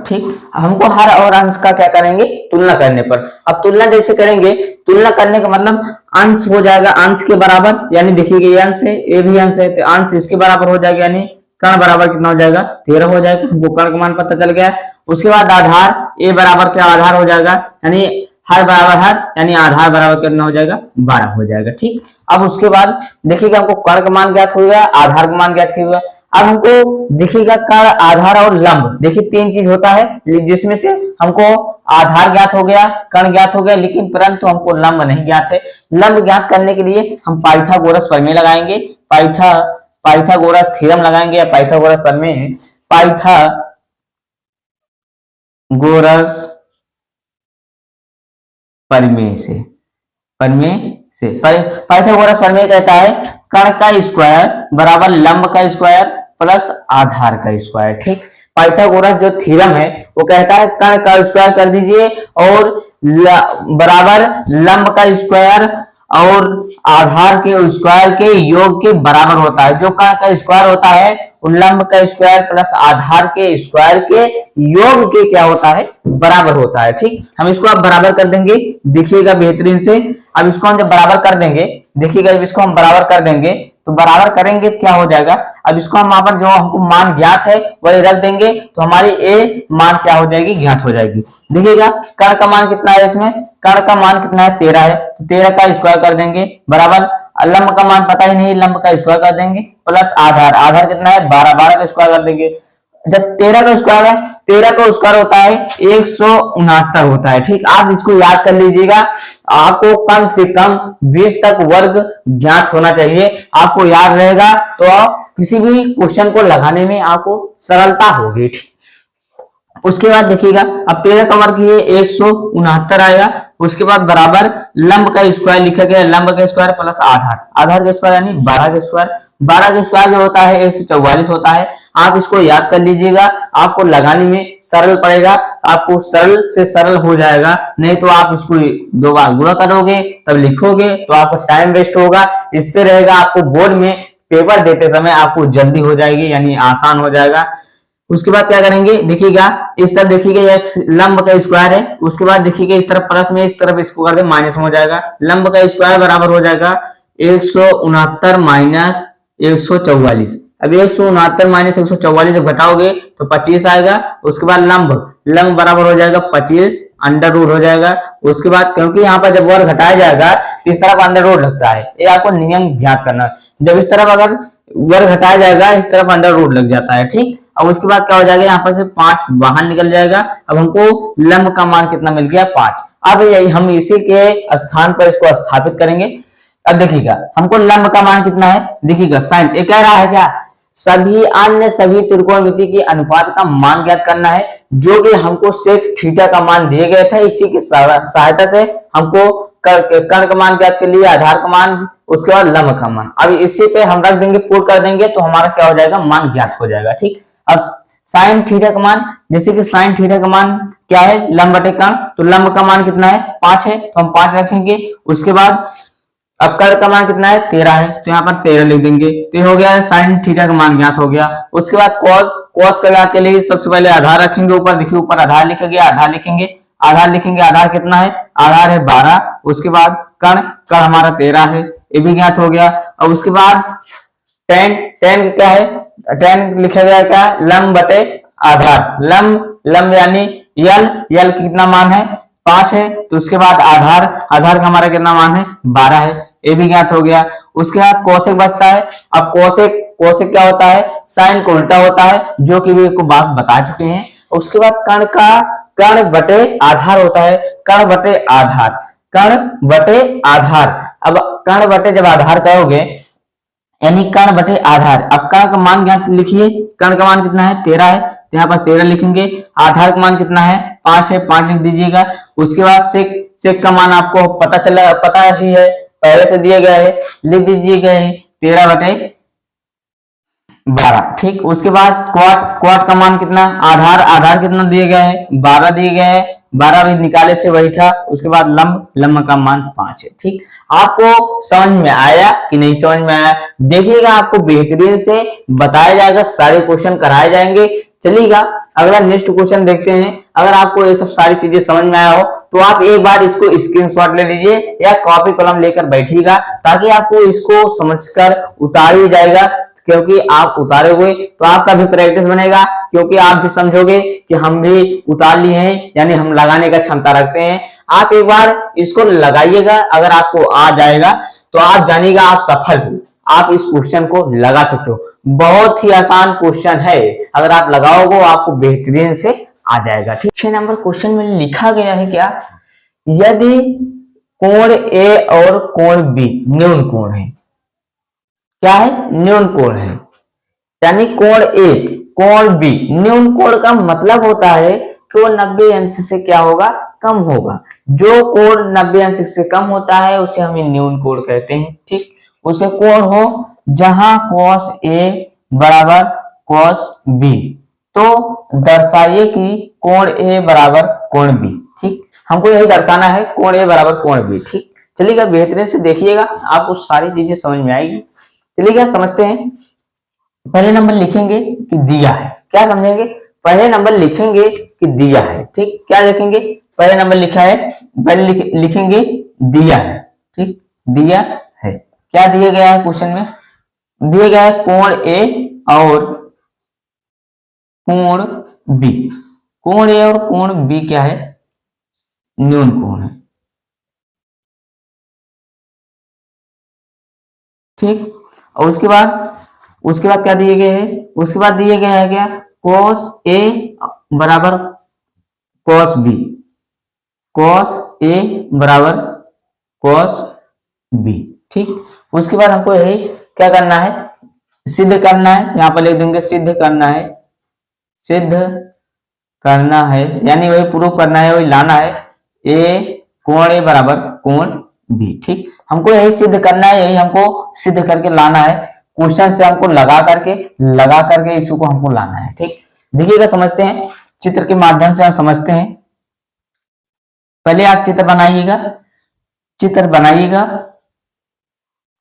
ठीक, हमको हर और अंश का क्या करेंगे, तुलना करने पर। अब तुलना जैसे करेंगे, तुलना करने का मतलब अंश हो जाएगा अंश के बराबर, यानी देखिए ये अंश है, ये भी अंश है, तो अंश इसके बराबर हो जाएगा, यानी कर्ण बराबर कितना हो जाएगा, 13 हो जाएगा। हमको कर्ण का मान पता चल गया। उसके बाद आधार, ए बराबर क्या आधार हो जाएगा, यानी हर बराबर हर, यानी आधार बराबर कितना हो जाएगा, 12 हो जाएगा। ठीक, अब उसके बाद देखिएगा हमको कर्ण का मान ज्ञात हो गया, आधार का मान ज्ञात हुआ। अब हमको देखिएगा कर्ण, आधार और लंब, देखिए 3 चीज होता है जिसमें से हमको आधार ज्ञात हो गया, कर्ण ज्ञात हो गया, लेकिन परंतु हमको लंब नहीं ज्ञात है। लंब ज्ञात करने के लिए हम पाइथागोरस प्रमेय लगाएंगे, पाइथागोरस थ्योरम लगाएंगे या पाइथागोरस प्रमेय, पाइथागोरस प्रमेय से पाइथागोरस प्रमेय कहता है कर्ण का स्क्वायर बराबर लंब का स्क्वायर प्लस आधार का स्क्वायर। ठीक, पाइथागोरस जो थ्योरम है वो कहता है कर्ण का स्क्वायर कर दीजिए और बराबर लंब का स्क्वायर और आधार के स्क्वायर के योग के बराबर होता है। जो कर्ण का स्क्वायर होता है वो लंब का स्क्वायर प्लस आधार के स्क्वायर के योग के क्या होता है, बराबर होता है। ठीक, हम इसको अब बराबर कर देंगे, देखिएगा बेहतरीन से। अब इसको हम जब बराबर कर देंगे, देखिएगा जब इसको हम बराबर कर देंगे तो बराबर करेंगे तो क्या हो जाएगा, अब इसको हम वहां पर जो हमको मान ज्ञात है वही रख देंगे तो हमारी ए मान क्या हो जाएगी, ज्ञात हो जाएगी। देखिएगा कर्ण का मान कितना है, इसमें कर्ण का मान कितना है, 13 है, तो 13 का स्क्वायर कर देंगे बराबर लंब का मान पता ही नहीं, लंब का स्क्वायर कर देंगे प्लस आधार, आधार कितना है 12, 12 का स्क्वायर कर देंगे। जब 13 का स्क्वायर है, 13 का स्क्वायर होता है 169 होता है। ठीक, आप इसको याद कर लीजिएगा, आपको कम से कम 20 तक वर्ग ज्ञात होना चाहिए, आपको याद रहेगा तो किसी भी क्वेश्चन को लगाने में आपको सरलता होगी। ठीक, उसके बाद देखिएगा अब 13 का वर्ग ये 169 आएगा। उसके बाद बराबर लंब का स्क्वायर लिखा गया, लंब का स्क्वायर प्लस आधार, आधार का स्क्वायर यानी 12 का स्क्वायर, 12 का स्क्वायर जो होता है 144 होता है। आप इसको याद कर लीजिएगा, आपको लगाने में सरल पड़ेगा, आपको सरल से सरल हो जाएगा, नहीं तो आप इसको 2 बार गुणा करोगे तब लिखोगे तो आपका टाइम वेस्ट होगा। इससे रहेगा आपको बोर्ड में पेपर देते समय आपको जल्दी हो जाएगी, यानी आसान हो जाएगा। उसके बाद क्या करेंगे, देखिएगा इस तरफ देखिएगा एक लंब का स्क्वायर है, उसके बाद देखिएगा इस तरफ प्लस में, इस तरफ इसको कर दे माइनस में हो जाएगा। लंब का स्क्वायर बराबर हो जाएगा 169 माइनस 144। अब 169 माइनस 144 जब घटाओगे तो 25 आएगा। उसके बाद लंब लंब बराबर हो जाएगा 25 अंडर रूट हो जाएगा। उसके बाद क्योंकि यहाँ पर जब वर्ग घटाया जाएगा तो इस तरफ अंडर रूट लगता है, ये आपको नियम ज्ञात करना है। जब इस तरफ अगर वर्ग घटाया जाएगा इस तरफ अंडर रूट लग जाता है, ठीक। अब उसके बाद क्या हो जाएगा, यहाँ पर से 5 बाहर निकल जाएगा। अब हमको लंब का मान कितना मिल गया, 5। अब यही हम इसी के स्थान पर इसको स्थापित करेंगे। अब देखिएगा हमको लंब का मान कितना है, देखिएगा साइन ये कह रहा है क्या, सभी अन्य सभी त्रिकोणमिति के अनुपात का मान ज्ञात करना है, जो कि हमको सेक थीटा का मान दिए गए थे। इसी की सहायता से हमको कर्ण का मान ज्ञात कर लिया, आधार का मान, उसके बाद लंब का मान। अब इसी पे हम रख देंगे, पुट कर देंगे तो हमारा क्या हो जाएगा, मान ज्ञात हो जाएगा, ठीक। अब साइन थीटा का मान, जैसे कि साइन थीटा का मान क्या है, लंब बटे कर्ण, तो लंब का मान कितना है, 5 है, तो हम 5 रखेंगे। उसके बाद अब कर्ण का मान कितना है, 13 है, तो यहाँ पर 13 लिख देंगे, तो हो गया साइन थीटा का मान ज्ञात हो गया। उसके बाद कॉस, कॉस का ज्ञात के लिए सबसे पहले आधार रखेंगे ऊपर, देखिए ऊपर आधार लिखा गया, आधार लिखेंगे, आधार लिखेंगे, आधार कितना है, आधार है 12। उसके बाद कर्ण, कर्ण हमारा 13 है, ये भी ज्ञात हो गया। और उसके बाद टेन, टेन क्या है, टेन लिखा गया क्या, लंब बटे आधार, लंब लंब यानी यल, यल कितना मान है, 5 है, तो उसके बाद आधार, आधार का हमारा कितना मान है, 12 है, ये भी ज्ञात हो गया। उसके बाद कोसेक बचता है। अब कोसेक, कोसेक क्या होता है, साइन को उल्टा होता है, जो कि भी को बात बता चुके हैं। उसके बाद कर्ण का, कर्ण बटे आधार होता है, कर्ण बटे आधार, कर्ण बटे आधार। अब कर्ण बटे जब आधार कहोगे यानी कर्ण बटे आधार। अब कर्ण का मान ज्ञात लिखिए, कर्ण का मान कितना है, 13 है, तो यहाँ पर 13 लिखेंगे। आधार का मान कितना है, 5 है, 5 लिख दीजिएगा। उसके बाद सेक, सेक का मान आपको पता चला, पता ही है, पहले से दिए गए है, लिख दीजिएगा 13 बटे 12, ठीक। उसके बाद क्वाट, क्वाट का मान कितना, आधार, आधार कितना दिए गए हैं, 12 दिए गए हैं, 12 भी निकाले थे वही था। उसके बाद लंब, लंब का मान 5 है, ठीक। आपको समझ में आया कि नहीं समझ में आया, देखिएगा आपको बेहतरीन से बताया जाएगा, सारे क्वेश्चन कराए जाएंगे। चलिएगा अगला नेक्स्ट क्वेश्चन देखते हैं। अगर आपको ये सब सारी चीजें समझ में आया हो तो आप एक बार इसको स्क्रीनशॉट ले लीजिए या कॉपी कलम लेकर बैठिएगा, ताकि आपको इसको समझकर उतारी जाएगा। क्योंकि आप उतारे हुए तो आपका भी प्रैक्टिस बनेगा, क्योंकि आप भी समझोगे कि हम भी उतार लिए हैं, यानी हम लगाने का क्षमता रखते हैं। आप एक बार इसको लगाइएगा, अगर आपको आ जाएगा तो आप जानिएगा आप सफल हो, आप इस क्वेश्चन को लगा सकते हो। बहुत ही आसान क्वेश्चन है, अगर आप लगाओगे आपको बेहतरीन से आ जाएगा, ठीक। 6 नंबर क्वेश्चन में लिखा गया है क्या, यदि कोण ए और कोण बी न्यून कोण है, क्या है, न्यून कोण है, यानी कोण ए कोण बी न्यून कोण का मतलब होता है कि वो 90 अंश से क्या होगा, कम होगा। जो कोण 90 अंश से कम होता है उसे हम न्यून कोण कहते हैं, ठीक। उसे कोण हो जहां cos A बराबर cos B, तो दर्शाइए कि कोण A बराबर कोण B, ठीक। हमको यही दर्शाना है, कोण A बराबर कोण B, ठीक। चलिएगा बेहतरीन से देखिएगा, आपको सारी चीजें समझ में आएगी। चलिए समझते हैं। पहले नंबर लिखेंगे कि दिया है, क्या समझेंगे, पहले नंबर लिखेंगे कि दिया है, ठीक। क्या लिखेंगे, पहले नंबर लिखा है, पहले लिखेंगे दिया है, ठीक, दिया है। क्या दिया गया है क्वेश्चन में, दिया गया है कोण ए और कोण बी। कोण ए और कोण बी क्या है, न्यून कोण है, ठीक। और उसके बाद क्या दिए गए हैं, उसके बाद दिए गया है क्या, cos A बराबर cos B, cos A बराबर cos B, ठीक। उसके बाद हमको यही क्या करना है, सिद्ध करना है, यहां पर लिख देंगे सिद्ध करना है, सिद्ध करना है, यानी वही प्रूफ करना है, वही लाना है, A कोण A बराबर कोण B, ठीक। हमको यही सिद्ध करना है, यही हमको सिद्ध करके लाना है, क्वेश्चन से हमको लगा करके इशू को हमको लाना है, ठीक। देखिएगा समझते हैं, चित्र के माध्यम से हम समझते हैं। पहले आप चित्र बनाइएगा, चित्र बनाइएगा,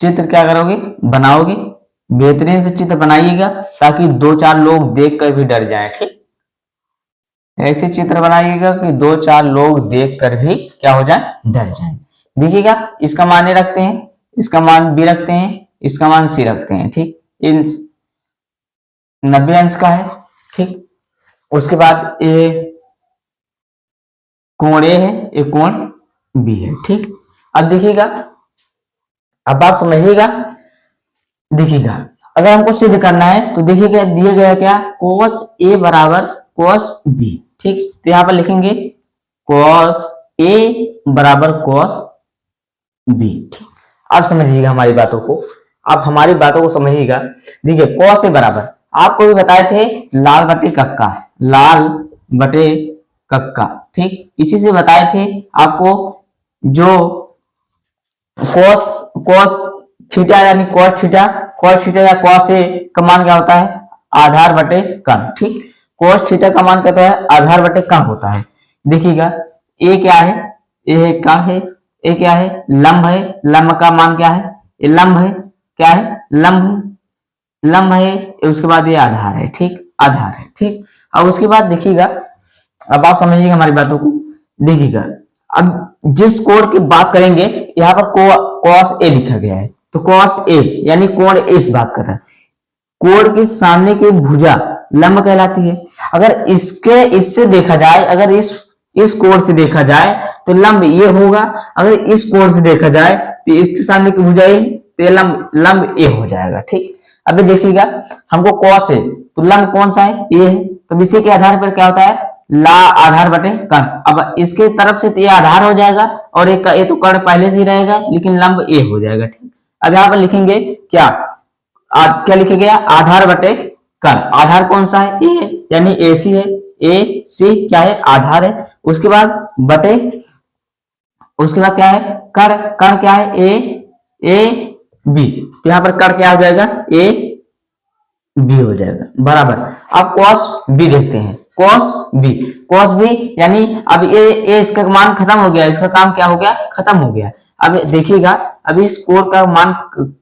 चित्र क्या करोगे, बनाओगे, बेहतरीन से चित्र बनाइएगा ताकि 2-4 लोग देख कर भी डर जाएं। ठीक, ऐसे चित्र बनाइएगा कि 2-4 लोग देख कर भी क्या हो जाए, डर जाएं। देखिएगा, इसका मान ए रखते हैं, इसका मान बी रखते हैं, इसका मान सी रखते हैं। ठीक, इन 90 अंश का है। ठीक, उसके बाद ये कोण ए है, ये कोण बी है। ठीक, अब देखिएगा, अब आप समझिएगा। देखिएगा, अगर हमको सिद्ध करना है तो देखिएगा दिया गया क्या, cos ए बराबर cos बी। ठीक, तो यहां पर लिखेंगे cos ए बराबर cos बी। ठीक, अब समझिएगा हमारी बातों को, आप हमारी बातों को समझिएगा। देखिए cos ए बराबर आपको भी बताए थे लाल बटे कक्का है, लाल बटे कक्का। ठीक, इसी से बताए थे आपको जो cos थीटा यानी cos थीटा या cos ए का मान क्या होता है, आधार बटे कर्ण। ठीक, cos थीटा का मान क्या होता है, आधार बटे कर्ण होता है। देखिएगा ए क्या है, ए कर्ण है, ए क्या है, लंब है, लंब का मान क्या है, ये लंब है, क्या है, लंब है, लंब है। उसके बाद ये आधार है। ठीक, आधार है। ठीक, अब उसके बाद देखिएगा, अब आप समझिएगा हमारी बातों को। देखिएगा, अब जिस कोण की बात करेंगे यहाँ पर cos ए लिखा गया है, तो cos ए यानी कोण ए इस बात कर रहा है। कोण के सामने की भुजा लंब कहलाती है। अगर इससे देखा जाए, अगर इस कोण से देखा जाए तो लंब ये होगा, अगर इस कोण से देखा जाए तो इसके सामने की भुजा ये, तो ये लंब ए हो जाएगा। ठीक, अभी देखिएगा, हमको cos है तो लंब कौन सा है, ये है, तो इसी के आधार पर क्या होता है, आधार बटे कर्ण। अब इसके तरफ से तो ये आधार हो जाएगा और ये तो कर्ण पहले से ही रहेगा, लेकिन लंब ए हो जाएगा। ठीक, अब यहाँ पर लिखेंगे क्या, क्या लिखा गया, आधार बटे कर्ण। आधार कौन सा है, ए है, यानी ए सी है, ए सी क्या है, आधार है। उसके बाद बटे, उसके बाद क्या है, कर्ण। कर्ण क्या है, ए बी, तो यहाँ पर कर्ण क्या हो जाएगा, ए बी हो जाएगा बराबर। अब cos बी देखते हैं, cos बी यानी अब ये इसका मान खत्म हो गया, इसका काम क्या हो गया, खत्म हो गया। अब देखिएगा, अब इस कोण का मान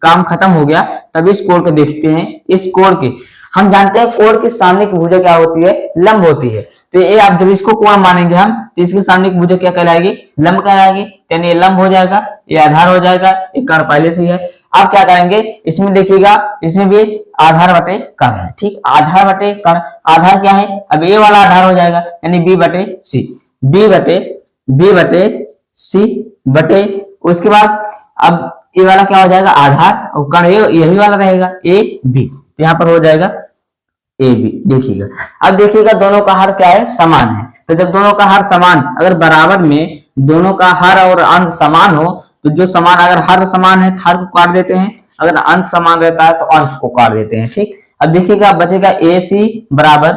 काम खत्म हो गया, तब इस कोण को देखते हैं। इस कोण के हम जानते हैं कोण के सामने की भुजा क्या होती है, लंब होती है। तो ये आप जब इसको कोण मानेंगे हम, तो इसके सामने की भुजा क्या कहलाएगी, लंब कहलाएगी, यानी ये लंब हो जाएगा, ये आधार हो जाएगा, ये कर्ण पहले से ही है। आप क्या करेंगे, इसमें देखिएगा, इसमें भी आधार बटे कर्ण है। ठीक, आधार बटे कर्ण, आधार क्या है, अब ये वाला आधार हो जाएगा, यानी बी बटे सी, बी बटे सी बटे, उसके बाद अब ये वाला क्या हो जाएगा, आधार, और कर्ण यही वाला रहेगा, ए बी, तो यहाँ पर हो जाएगा ए बी। देखिएगा, अब देखिएगा दोनों का हर क्या है, समान है। तो जब दोनों का हर समान, अगर बराबर में दोनों का हर और अंश समान हो, तो जो समान, अगर हर समान है तो हर को काट देते हैं, अगर अंश समान रहता है तो अंश को काट देते हैं। ठीक, अब देखिएगा बचेगा ए सी बराबर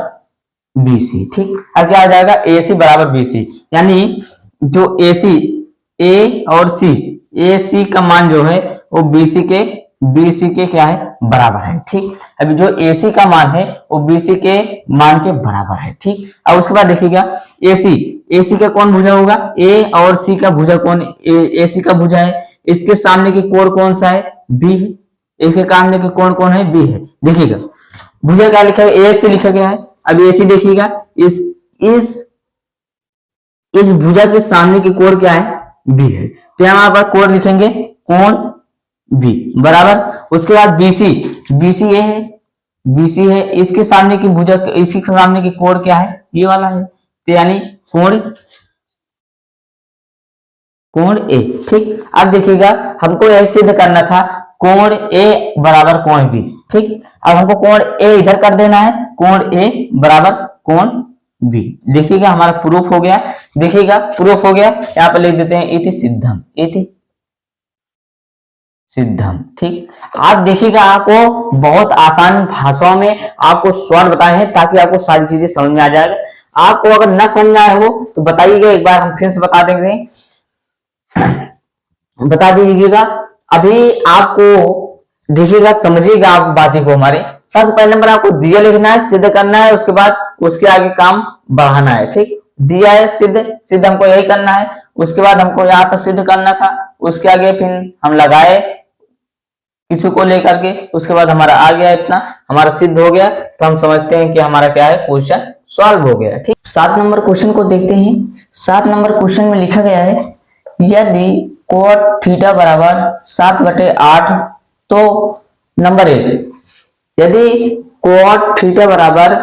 बी सी। ठीक, अब क्या आ जाएगा, ए सी बराबर बी सी, यानी जो ए सी, ए और सी, ए सी का मान जो है वो बी सी के क्या है, बराबर है। ठीक, अभी जो ए सी का मान है वो बी सी के मान के बराबर है। ठीक, अब उसके बाद देखिएगा ए सी का कौन भुजा होगा, ए और सी का भुजा कौन, ए सी का भुजा है, इसके सामने की कोण कौन सा है, बी है, इसके सामने की कोण कौन है, बी है। देखिएगा भुजा क्या लिखा है, ए सी लिखा गया है। अब ए सी देखिएगा, इस भुजा के सामने की कोण क्या है, बी है, तो यहाँ पर कोण लिखेंगे, कोण बी बराबर। उसके बाद बीसी ये है, बीसी है, इसके सामने की भुजा, इसके सामने की कोण क्या है, ये वाला है, तो यानी कोण ए। ठीक, अब देखिएगा हमको यह सिद्ध करना था, कोण ए बराबर कोण बी। ठीक, अब हमको कोण ए इधर कर देना है, कोण ए बराबर कोण बी। देखिएगा हमारा प्रूफ हो गया। देखिएगा प्रूफ हो गया, यहाँ पर लिख देते हैं इति सिद्धम, इति सिद्धम। ठीक, आप देखिएगा, आपको बहुत आसान भाषाओं में आपको स्वर बताए हैं ताकि आपको सारी चीजें समझ में आ जाएगा। आपको अगर न समझ में आए हो तो बताइएगा, एक बार हम फिर से बता देंगे, बता दीजिएगा। अभी आपको देखिएगा, समझिएगा आप बातें को हमारे। सबसे पहले नंबर आपको दिया लिखना है, सिद्ध करना है, उसके बाद उसके आगे काम बढ़ाना है। ठीक, दिया है सिद्ध हमको यही करना है, उसके बाद हमको यहाँ तक सिद्ध करना था, उसके आगे फिर हम लगाए किसी को लेकर के, उसके बाद हमारा आ गया इतना, हमारा सिद्ध हो गया, तो हम समझते हैं कि हमारा क्या है, क्वेश्चन सॉल्व हो गया। ठीक, 7 नंबर क्वेश्चन को देखते हैं। 7 नंबर क्वेश्चन में लिखा गया है यदि cot थीटा बराबर 7/8, तो नंबर 1, यदि cot थीटा बराबर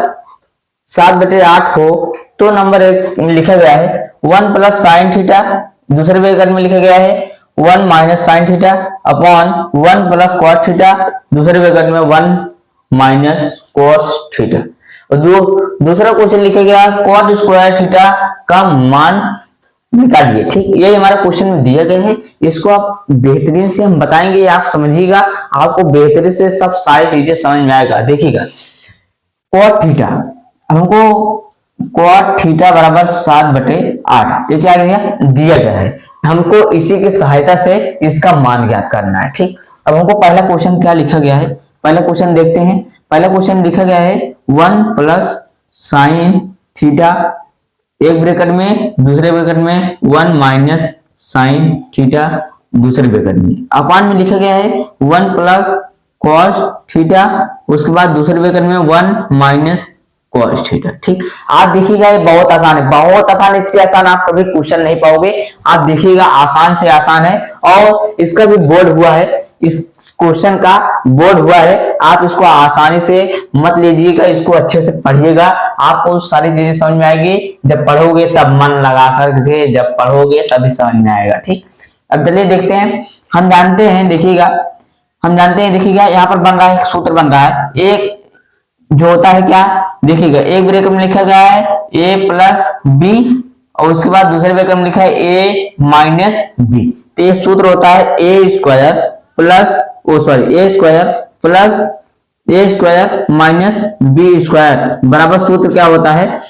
7/8 हो तो नंबर 1 में लिखा गया है 1 प्लस साइन थीटा, दूसरे ब्रैकेट में लिखा गया है 1 minus sine theta upon 1 plus cos theta, दूसरे ब्रैकेट में 1 माइनस कॉस थीटा। और दूसरा क्वेश्चन लिखा गया कॉट स्क्वायर थीटा का मान निकालिए। ठीक, ये हमारा क्वेश्चन में दिया गया है, इसको आप बेहतरीन से हम बताएंगे, आप समझिएगा, आपको बेहतरीन से सब सारी चीजें समझ में आएगा। देखिएगा कॉट थीटा, हमको कॉट थीटा बराबर 7/8, ये क्या दिया गया है, हमको इसी की सहायता से इसका मान ज्ञात करना है। ठीक, अब हमको पहला क्वेश्चन क्या लिखा गया है, पहला क्वेश्चन देखते हैं। पहला क्वेश्चन लिखा गया है 1 प्लस साइन थीटा, एक ब्रैकेट में, दूसरे ब्रैकेट में 1 माइनस साइन थीटा, दूसरे ब्रैकेट में अपान में लिखा गया है 1 प्लस कॉस थीटा, उसके बाद दूसरे ब्रैकेट में 1 माइनस कॉस थीटा। ठीक, आप देखिएगा ये बहुत आसान है, बहुत आसान, इससे आसान आप कभी क्वेश्चन नहीं पाओगे। आप देखिएगा आसान से आसान है, और इसका भी बोर्ड हुआ है, इस क्वेश्चन का बोर्ड हुआ है, आप इसको आसानी से मत लीजिएगा, इसको अच्छे से पढ़िएगा, आपको सारी चीजें समझ में आएगी। जब पढ़ोगे तब मन लगा कर, जब पढ़ोगे तभी समझ में आएगा। ठीक, अब चलिए देखते हैं। हम जानते हैं, देखिएगा, हम जानते हैं, देखिएगा यहाँ पर बन रहा है, सूत्र बन रहा है, एक जो होता है क्या, देखिएगा एक ब्रैकेट में लिखा गया है a प्लस बी, और उसके बाद दूसरे ब्रैकेट में लिखा है a माइनस बी, तो ये सूत्र होता है a square plus a square minus B square बराबर सूत्र क्या होता है,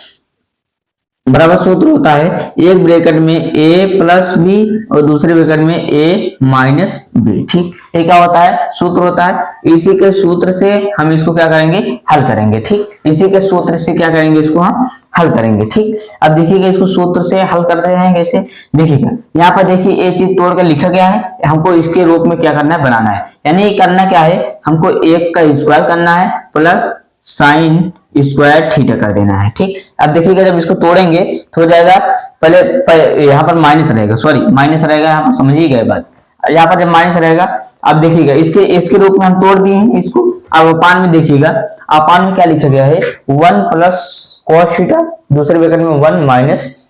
बराबर सूत्र होता है एक ब्रैकेट में a प्लस बी और दूसरे ब्रैकेट में a माइनस बी। ठीक, ये क्या होता है, सूत्र होता है। इसी के सूत्र से हम इसको क्या करेंगे, हल करेंगे। ठीक, इसी के सूत्र से क्या करेंगे, इसको हम हल करेंगे। ठीक, अब देखिएगा इसको सूत्र से हल करते हैं कैसे, देखिएगा यहाँ पर देखिए ये चीज तोड़ कर लिखा गया है, हमको इसके रूप में क्या करना है, बनाना है, यानी करना क्या है, हमको 1 का स्क्वायर करना है प्लस साइन स्क्वायर थीटा कर देना है। ठीक, अब देखिएगा जब इसको तोड़ेंगे तो हो जाएगा, पहले यहाँ पर माइनस रहेगा, सॉरी माइनस रहेगा, यहाँ पर समझिएगा बात, यहाँ पर जब माइनस रहेगा, अब देखिएगा इसके रूप में हम तोड़ दिए हैं इसको। अब अपान में देखिएगा, अपान में क्या लिखा गया है 1 प्लस कॉस थीटा, दूसरे ब्रैकेट में 1 माइनस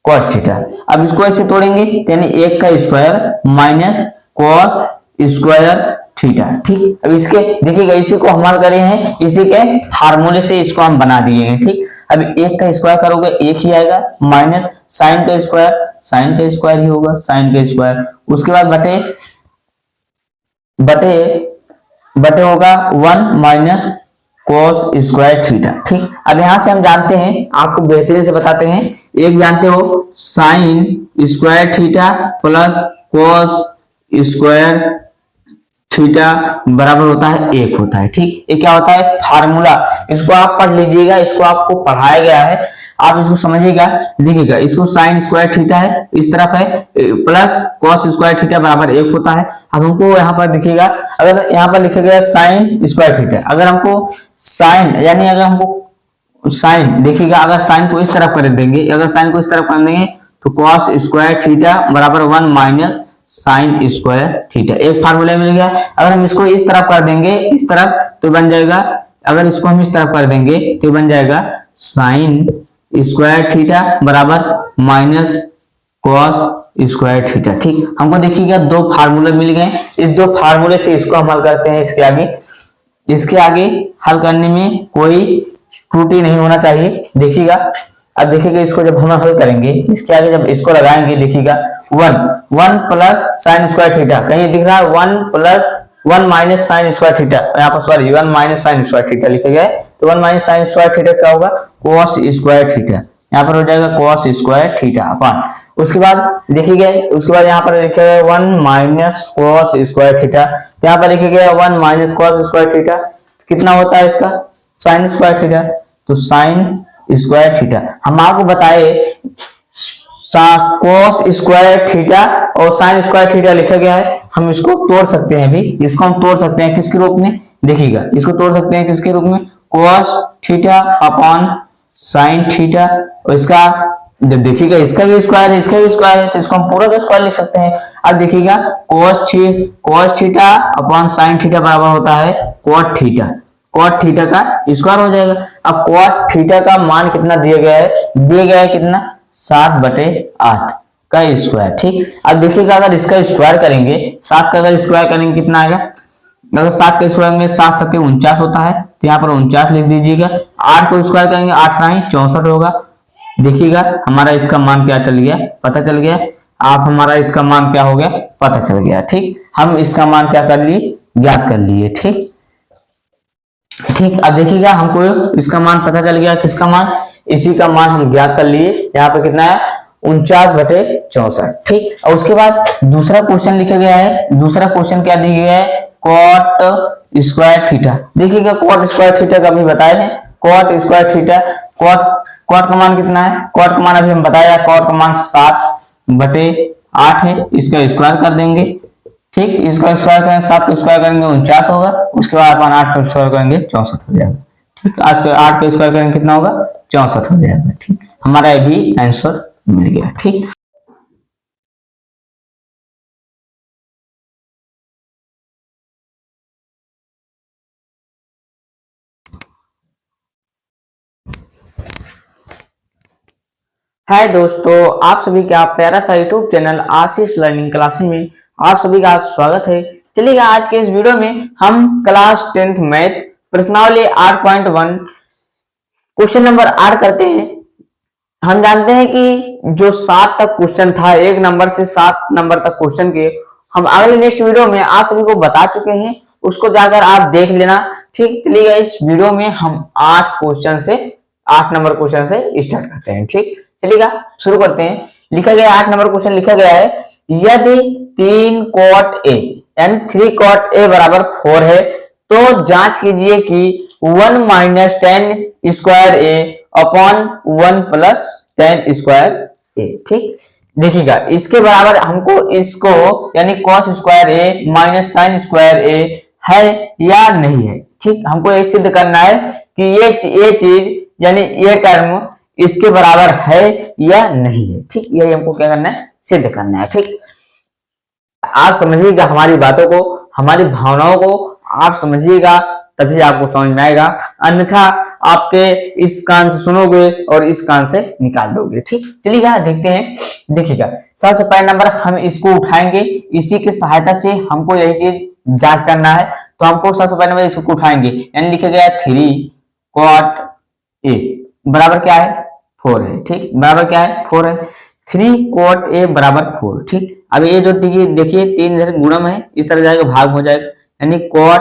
कॉस थीटा। अब इसको ऐसे तोड़ेंगे, यानी 1 का square minus cos square theta. ठीक, अब इसके देखिएगा, इसी को हम हल करे हैं, इसी के फार्मूले से इसको हम बना दिए हैं। ठीक, अब 1 का स्क्वायर करोगे 1 ही आएगा, माइनस साइन का स्क्वायर ही होगा, साइन का स्क्वायर, उसके बाद बटे होगा 1 माइनस कॉस स्क्वायर थीटा। ठीक, अब यहां से हम जानते हैं, आपको बेहतरीन से बताते हैं, एक जानते हो sine square theta plus cos square theta बराबर होता है 1 होता है। ठीक, ये क्या होता है, फार्मूला, इसको आप पढ़ लीजिएगा, इसको आपको पढ़ाया गया है, आप इसको समझिएगा। देखिएगा इसको साइन स्क्वायर थीटा है, इस तरफ है प्लस कॉस स्क्वायर थीटा बराबर 1 होता है। अब हमको यहाँ पर देखिएगा, अगर यहाँ पर लिखा गया साइन स्क्वायर थीटा, अगर हमको साइन, यानी अगर हमको साइन, देखिएगा अगर साइन को इस तरफ कर देंगे, अगर साइन को इस तरफ कर देंगे तो कॉस स्क्वायर थीटा बराबर 1 माइनस साइन स्क्वायर थीटा, एक फार्मूला मिल गया। अगर हम इसको इस तरफ कर देंगे, इस तरफ, तो बन जाएगा, अगर इसको हम इस तरफ कर देंगे तो बन जाएगा साइन स्क्वायर थीटा बराबर माइनस कॉस स्क्वायर थीटा। ठीक, हमको देखिएगा 2 फार्मूला मिल गए, इस 2 फार्मूले से इसको हम हल करते हैं। इसके आगे हल करने में कोई त्रुटि नहीं होना चाहिए। देखिएगा, अब देखिएगा इसको जब हम हल करेंगे, इसके आगे जब इसको लगाएंगे, देखिएगा 1 प्लस साइन स्क्वायर थीटा, कहीं दिख रहा है 1 plus 1 minus sine square theta, यहाँ पर sorry 1 minus sine square theta लिखा गया है, तो 1 माइनस साइन स्क्वायर थीटा क्या होगा, कॉस स्क्वायर थीटा, यहाँ पर हो जाएगा कॉस स्क्वायर थीटा अपान, उसके बाद देखिएगा, उसके बाद यहाँ पर लिखा गया 1 माइनस कॉस स्क्वायर थीटा, तो यहाँ पर लिखा गया 1 माइनस कॉस स्क्वायर थीटा, कितना होता है इसका साइन स्क्वायर थीटा, तो साइन स्क्वायर थीटा। हम आपको बताए cos स्क्वायर थीटा और sin स्क्वायर थीटा लिखा गया है। हम इसको तोड़ सकते हैं, अभी इसको हम तोड़ सकते हैं किसके रूप में, देखिएगा इसको तोड़ सकते हैं किसके रूप में, cos theta upon sin theta, और इसका जब देखिएगा इसका भी स्क्वायर है इसका भी स्क्वायर है, तो इसको हम पूरा का स्क्वायर लिख सकते हैं। अब देखिएगा cos theta upon sin theta बराबर होता है cot थीटा, cot थीटा का स्क्वायर हो जाएगा। अब cot थीटा का मान कितना दिया गया है, दिया गया है कितना, 7/8 का स्क्वायर। ठीक, अब देखिएगा अगर इसका स्क्वायर करेंगे, 7 का अगर स्क्वायर करेंगे कितना आएगा, अगर 7 का स्क्वायर में 7 7 49 होता है, तो यहाँ पर 49 लिख दीजिएगा। 8 को स्क्वायर करेंगे 8 9 64 होगा। देखिएगा हमारा इसका मान क्या चल गया, पता चल गया, आप हमारा इसका मान क्या हो गया, पता चल गया। ठीक, हम इसका मान क्या कर लिए, ज्ञात कर लिए। ठीक ठीक, अब देखिएगा हमको इसका मान पता चल गया, किसका मान, इसी का मान हम ज्ञात कर लिए। यहाँ पे कितना है, 49/64। ठीक, और उसके बाद दूसरा क्वेश्चन लिखा गया है, दूसरा क्वेश्चन क्या दिया गया है, cot स्क्वायर थीटा। देखिएगा cot स्क्वायर थीटा का भी बताए हैं, cot स्क्वायर थीटा, cot का मान कितना है, cot का मान अभी हम बताया, cot का मान 7/8 है, इसका स्क्वायर कर देंगे। ठीक, इसका स्क्वायर करेंगे, 7 को स्क्वायर करेंगे 49 होगा, उसके बाद अपन 8 को स्क्वायर करेंगे 64 हो जाएगा। ठीक, आज के 8 को स्क्वायर करेंगे कितना होगा, 64 हो जाएगा। ठीक, हमारा ये भी आंसर मिल गया। ठीक, हाय दोस्तों, आप सभी का प्यारा सा यूट्यूब चैनल आशीष लर्निंग क्लासेस में आप सभी का स्वागत है। चलिए आज के इस वीडियो में हम क्लास 10th मैथ प्रश्नावली 8.1 क्वेश्चन नंबर 8 करते हैं। हम जानते हैं कि जो 7 तक क्वेश्चन था, 1 नंबर से 7 नंबर तक क्वेश्चन के हम अगले नेक्स्ट वीडियो में आप सभी को बता चुके हैं, उसको जाकर आप देख लेना। ठीक, चलिए इस वीडियो में हम 8 नंबर क्वेश्चन से स्टार्ट करते हैं। ठीक, चलिएगा शुरू करते हैं। लिखा गया 8 नंबर क्वेश्चन लिखा गया है, यदि 3 cot a यानी 3 cot a बराबर 4 है, तो जांच कीजिए कि 1 - 10 square a upon 1 + 10 square a। ठीक, देखिएगा इसके बराबर हमको इसको यानी cos square a minus sin square a है या नहीं है। ठीक, हमको ये सिद्ध करना है कि ये चीज यानी ये टर्म इसके बराबर है या नहीं है। ठीक, ये हमको क्या करना है, सिद्ध करना है। ठीक, आप समझिएगा हमारी बातों को, हमारी भावनाओं को आप समझिएगा, तभी आपको समझ में आएगा, अन्यथा आपके इस कान से सुनोगे और इस कान से निकाल दोगे। ठीक, चलिएगा देखते हैं। देखिएगा सबसे पहला नंबर हम इसको उठाएंगे, इसी की सहायता से हमको यही चीज जांच करना है। तो हमको सबसे पहले नंबर इसको उठाएंगे, यानी लिखा गया 3 cot a बराबर क्या है, 4 है। ठीक, बराबर क्या है, 4 है। 3 cot a बराबर 4। ठीक, अब ये जो देखिए 3 जैसे गुणम है, इस तरह जाएगा भाग हो जाएगा, यानी cot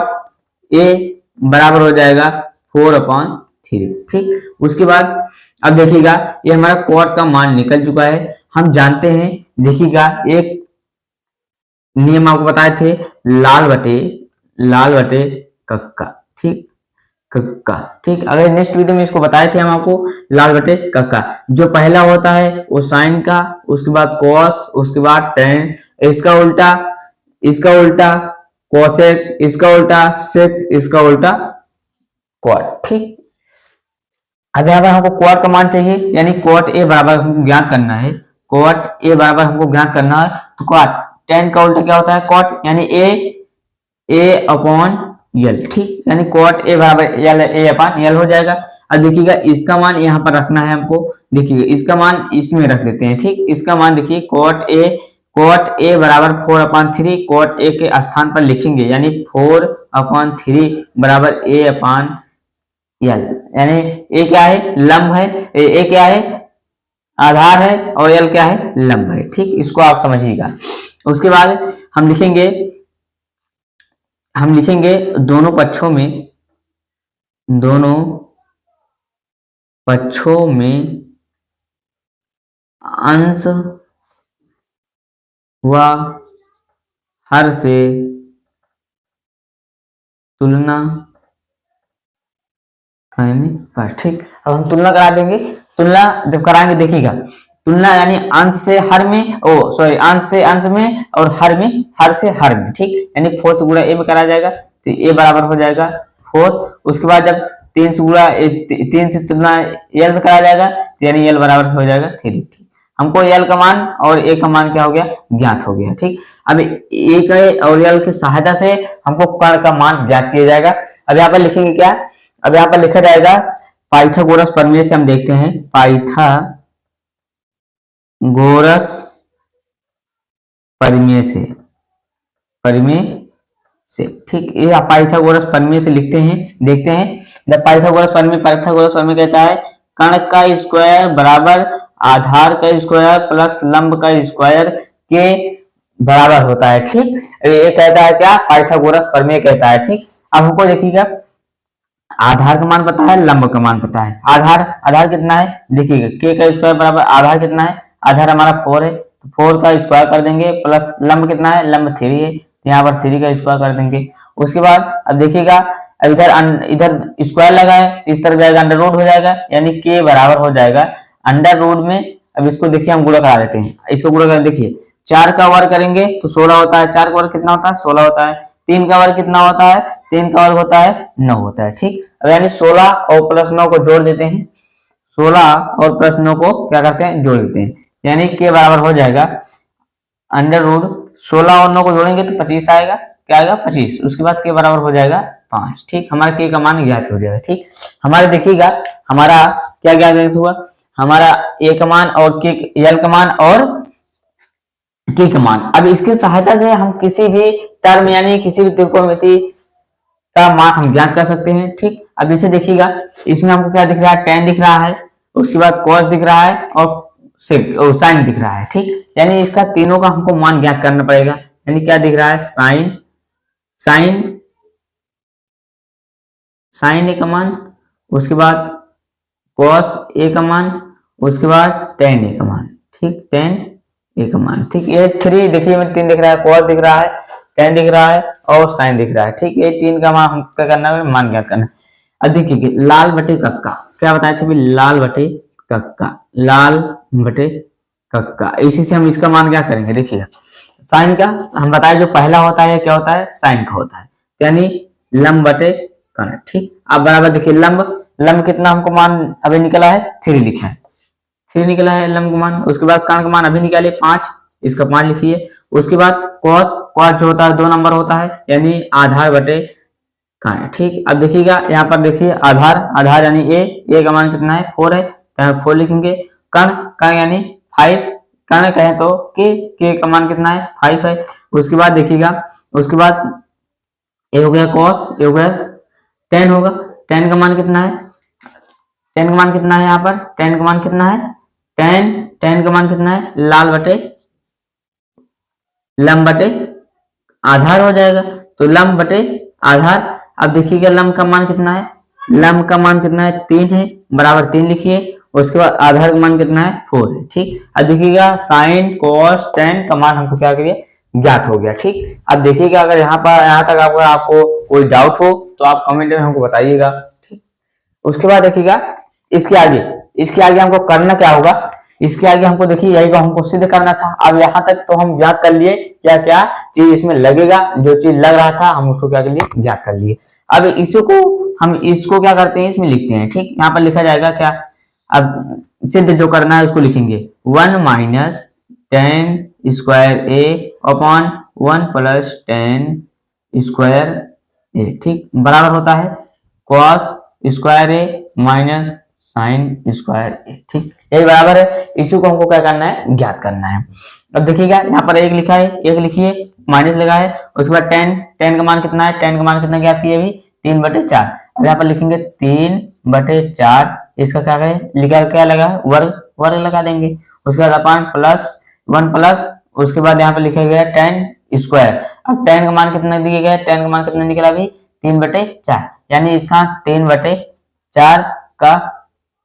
a बराबर हो जाएगा 4/3। ठीक, उसके बाद अब देखिएगा ये हमारा cot का मान निकल चुका है। हम जानते हैं, देखिएगा एक नियम आपको बताए थे, लाल बटे कक्का। ठीक, कक्का। ठीक, अगर नेक्स्ट वीडियो में इसको बताए थे हम आपको, लाल बटे कक्का, जो पहला होता है वो साइन का, उसके बाद कॉस, उसके बाद टेन, इसका उल्टा कोसेक, इसका उल्टा सेक, इसका उल्टा क्वाड। ठीक, अब यहाँ पर हमको क्वाड का मान चाहिए, यानी क्वाड ए बराबर हमको ज्ञात करना है, क्वाड ए बराबर हमको ज्ञात करना है। तो क्वाड 10 का उल्टा क्या होता है, क्वाड, यानी ए अपॉन यल। ठीक, यानी cot a बराबर यल a अपॉन यल हो जाएगा। अब देखिएगा इसका मान यहाँ पर रखना है हमको, देखिएगा इसका मान इसमें रख देते हैं। ठीक, इसका मान देखिए cot a बराबर 4/3, cot a के स्थान पर लिखेंगे, यानी 4/3 बराबर a अपॉन यल, यानी a क्या है, लंब है, a क्या है, आधार है, और यल क्या है, लंब है। ठीक, इसको आप समझिएगा। उसके बाद हम लिखेंगे दोनों पक्षों में अंश व हर से तुलना करने पर। ठीक, अब हम तुलना करा देंगे। तुलना जब कराएंगे, देखिएगा तुलना यानी अंश से हर में, अंश से अंश में और हर से हर में, ठीक। यानी 4 से गुणा ए में करा जाएगा तो ए बराबर हो जाएगा 4। उसके बाद जब 3 से गुणा 3 से तुलना एल से करा जाएगा तो यानी एल बराबर हो जाएगा 3, ठीक। हमको एल का मान और ए का मान क्या हो गया, ज्ञात हो गया, ठीक। अब ए का और एल की सहायता से हमको कर्ण का मान ज्ञात किया जाएगा। अब यहाँ पर लिखेंगे क्या, अब यहाँ पर लिखा जाएगा पाइथागोरस प्रमेय से। हम देखते हैं पाइथागोरस प्रमेय से, ठीक। ये आप पाइथागोरस प्रमेय से लिखते हैं, देखते हैं। जब पाइथागोरस प्रमेय कहता है कर्ण का स्क्वायर बराबर आधार का स्क्वायर प्लस लंब का स्क्वायर के बराबर होता है, ठीक। ये कहता है क्या, पाइथागोरस प्रमेय कहता है, ठीक। अब हमको देखिएगा आधार का मान पता है, लंब का मान पता है। आधार कितना है, देखिएगा के का स्क्वायर बराबर आधार कितना है, आधार हमारा 4 है तो 4 का स्क्वायर कर देंगे, प्लस लंब कितना है, लंब 3 है तो यहाँ पर 3 का स्क्वायर कर देंगे। उसके बाद अब देखिएगा अब इधर स्क्वायर लगा है तो इस तरफ जाएगा अंडर रूट हो जाएगा, यानी के बराबर हो जाएगा अंडर रूट में। अब इसको देखिए हम गुणा करा देते हैं, इसको गुणा कर देखिए 4 का वर्ग करेंगे तो 16 होता है, 4 का वर्ग कितना होता है 16 होता है, 3 का वर्ग कितना होता है 3 का वर्ग होता है 9 होता है, ठीक। अब यानी 16 और प्लस 9 को जोड़ देते हैं, 16 और प्लस 9 को क्या करते हैं जोड़ देते हैं, यानी के बराबर हो जाएगा अंडर रूट 16 और 9 को जोड़ेंगे तो 25 आएगा, क्या आएगा 25। उसके बाद के बराबर हो जाएगा 5, ठीक। हमारा के का मान ज्ञात हो जाएगा, ठीक। हमारे देखिएगा हमारा क्या ज्ञात हुआ, हमारा ए का मान और के एल का मान और के का मान। अब इसकी सहायता से हम किसी भी टर्म यानी किसी भी त्रिकोणमिति का मान हम ज्ञात कर सकते हैं, ठीक। अब इसे देखिएगा, इसमें हमको क्या दिख रहा है, tan दिख रहा है, उसके बाद cos दिख रहा है और साइन दिख रहा है, ठीक। यानी इसका तीनों का हमको मान ज्ञात करना पड़ेगा। यानी क्या दिख रहा है, साइन ए का मान, उसके बाद cos ए का मान, उसके बाद tan ए का मान, ठीक, tan ए का मान, ठीक। ये 3 देखिए में 3 दिख रहा है, cos दिख रहा है, tan दिख रहा है और sin दिख रहा है, ठीक। ये 3 का मान हम क्या करना है, मान ज्ञात करना है। अब देखिए लाल बटे कक्का क्या बताए थे, लाल बटे कक्का, इसी से हम इसका मान क्या करेंगे, देखिएगा साइन का हम बताए जो पहला होता है क्या होता है, साइन का होता है, यानी लंब बटे कर्ण, ठीक। अब बराबर देखिए लंब कितना हमको मान अभी निकला है 3 लिखा है, 3 निकला है लंब का मान। उसके बाद कर्ण का मान अभी निकाले 5, इसका 5 लिखिए। उसके बाद cos जो होता है 2 नंबर होता है, यानी आधार बटे कर्ण, ठीक। अब देखिएगा यहाँ पर देखिए आधार यानी ए का मान कितना है 4 है तो 4 लिखेंगे। कर्ण यानी 5, कर्ण कहें तो के का मान कितना है 5 है। उसके बाद देखिएगा, उसके बाद ए हो गया cos, ए हो गया tan होगा, tan का मान कितना है, tan का मान कितना है, यहाँ पर tan का मान कितना है, tan का मान कितना है, लंब बटे आधार हो जाएगा, तो लंब बटे आधार। अब देखिएगा लंब का मान कितना है, लंब का मान कितना है 3 है, बराबर 3 लिखिए। उसके बाद आधार का मान कितना है 4 है, ठीक। अब देखिएगा साइन cos tan का मान हमको क्या करिए ज्ञात हो गया, ठीक। अब देखिएगा अगर यहाँ तक आपको कोई डाउट हो तो आप कमेंट में हमको बताइएगा, ठीक। उसके बाद देखिएगा इसके आगे हमको करना क्या होगा, इसके आगे हमको देखिए यही को हमको सिद्ध करना था। अब यहाँ तक तो हम ज्ञात कर लिए क्या क्या चीज इसमें लगेगा, जो चीज लग रहा था हम उसको क्या कर लिए ज्ञात कर लिए। अब इसको क्या करते हैं, इसमें लिखते हैं, ठीक। यहाँ पर लिखा जाएगा क्या, अब सिद्ध जो करना है उसको लिखेंगे 1 माइनस tan स्क्वायर ए अपॉन 1 प्लस tan स्क्वायर ए, ठीक, बराबर होता है cos स्क्वायर ए माइनस साइन स्क्वायर ए, ठीक। यही बराबर है, इसी को हमको क्या करना है ज्ञात करना है। अब देखिएगा यहाँ पर 1 लिखा है, 1 लिखिए, माइनस लगा है। उसके बाद tan का मान कितना है, tan का मान कितना ज्ञात किया अभी 3/4। अब यहाँ पर लिखेंगे 3/4, इसका क्या है लिखा क्या लगा वर्ग लगा देंगे। उसके बाद अपन प्लस 1 प्लस, उसके बाद यहाँ पर लिखा गया tan स्क्वायर। अब tan का मान कितना दिया गया, tan का मान कितना निकला अभी 3/4, यानी इसका 3/4 का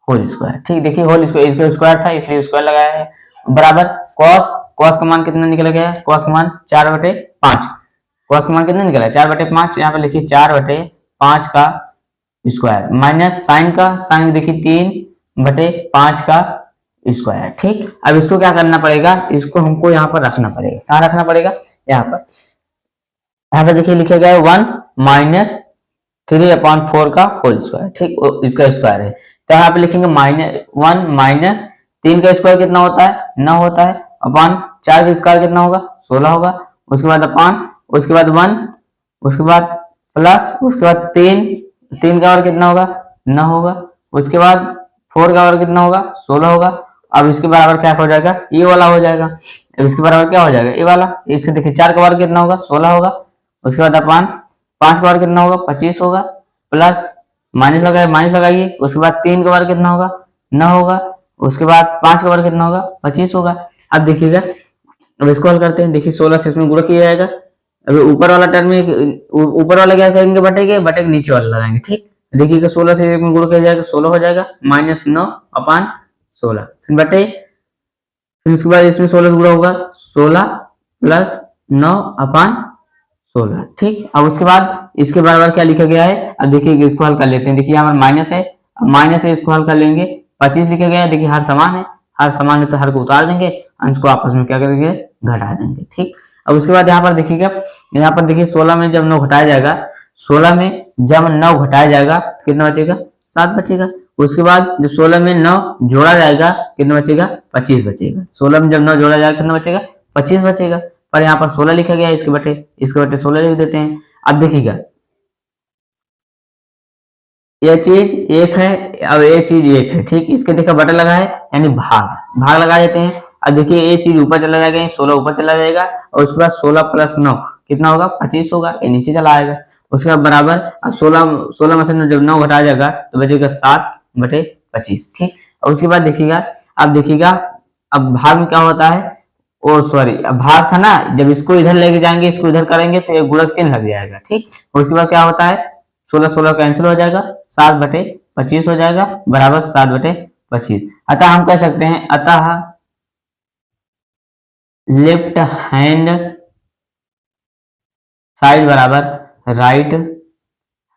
होल स्क्वायर, ठीक। देखिए होल स्क्वायर, इसका स्क्वायर था इसलिए स्क्वायर लगाया है, बराबर cos का मान कितना निकल गया, cos का मान 4/5, cos का मान कितना निकला 4/5, यहाँ पर लिखिए 4/5 का स्क्वायर, माइनस साइन का, साइन देखिए 3/5 का स्क्वायर। ठीक, अब इसको क्या करना पड़ेगा, इसको हमको यहाँ पर रखना पड़ेगा। कहाँ रखना पड़ेगा, यहाँ पर। यहाँ पे देखिए लिखा गया है 1 माइनस 3/4 का होल स्क्वायर। ठीक, इसका स्क्वायर है, तो यहाँ पे लिखेंगे -1 माइनस 3 का स्क्वायर कितना होता है, 9 होता है, अपॉन 4 का स्क्वायर कितना होगा, 16 होगा, उसके बाद अपॉन, उसके बाद 1, उसके बाद प्लस, उसके बाद 3 का और कितना होगा, 9 होगा, उसके बाद 4 का और कितना होगा, 16 होगा। अब इसके बराबर क्या हो जाएगा, ये वाला हो जाएगा। अब इसके बराबर क्या हो जाएगा, ये वाला। इसके देखिए 4 का वर्ग कितना होगा, 16 होगा, उसके बाद अपॉन 5 का वर्ग कितना होगा, 25 होगा, प्लस माइनस लगाइए, उसके बाद 3 का वर्ग कितना होगा, 9 होगा, उसके बाद 5 का वर्ग कितना होगा, 25 होगा। अब देखिएगा, अब इसको हल करते हैं। देखिए 16 से इसमें गुणा किया जाएगा। अब ऊपर वाला टर्म में ऊपर वाला क्या करेंगे, बटे के नीचे वाला लगाएंगे। ठीक, देखिएगा 16 से इसमें गुणा किया जाएगा, 16 हो जाएगा, -9/16 फिर बटे, फिर उसके बाद इसमें 16 से गुणा होगा, 16 प्लस 9/16। ठीक, अब उसके बाद इसके बराबर क्या लिखा गया है, अब देखिए इसको हल कर लेते हैं। देखिए यहाँ पर माइनस है, माइनस है, इसको हल कर लेंगे। 25 लिखा गया है, देखिए हर समान है, हर समान है तो हर को उतार देंगे, अंश को आपस में क्या करेंगे, घटा देंगे। ठीक, अब उसके बाद यहाँ पर देखिएगा, यहाँ पर देखिए 16 में जब 9 घटाया जाएगा, 16 में जब 9 घटाया जाएगा कितना बचेगा, 7 बचेगा। उसके बाद जब 16 में 9 जोड़ा जाएगा कितना बचेगा, 25 बचेगा। 16 में जब 9 जोड़ा जाएगा कितना बचेगा, 25 बचेगा। पर यहाँ पर 16 लिखा गया है, इसके बटे 16 लिख देते हैं। अब देखिएगा ये चीज एक है, अब ये चीज एक है। ठीक, इसके देखा बटा लगा है, यानी भाग लगा देते हैं। अब देखिए ये चीज ऊपर चला जाएगा, 16 ऊपर चला जाएगा, और उसके बाद 16 प्लस 9 कितना होगा, 25 होगा, ये नीचे चला आएगा। उसके बाद बराबर, अब 16 में से जब 9 घटाया जाएगा तो बचेगा 7/25। ठीक, और उसके बाद देखिएगा, अब देखिएगा अब भाग में क्या होता है, ओ सॉरी, अब भाग था ना, जब इसको इधर लेके जाएंगे, इसको इधर करेंगे तो ये गुणक चिन्ह लग जाएगा। ठीक, उसके बाद क्या होता है, 16 कैंसिल हो जाएगा, 7/25 हो जाएगा, बराबर 7/25। अतः हम कह सकते हैं, अतः लेफ्ट हैंड साइड बराबर राइट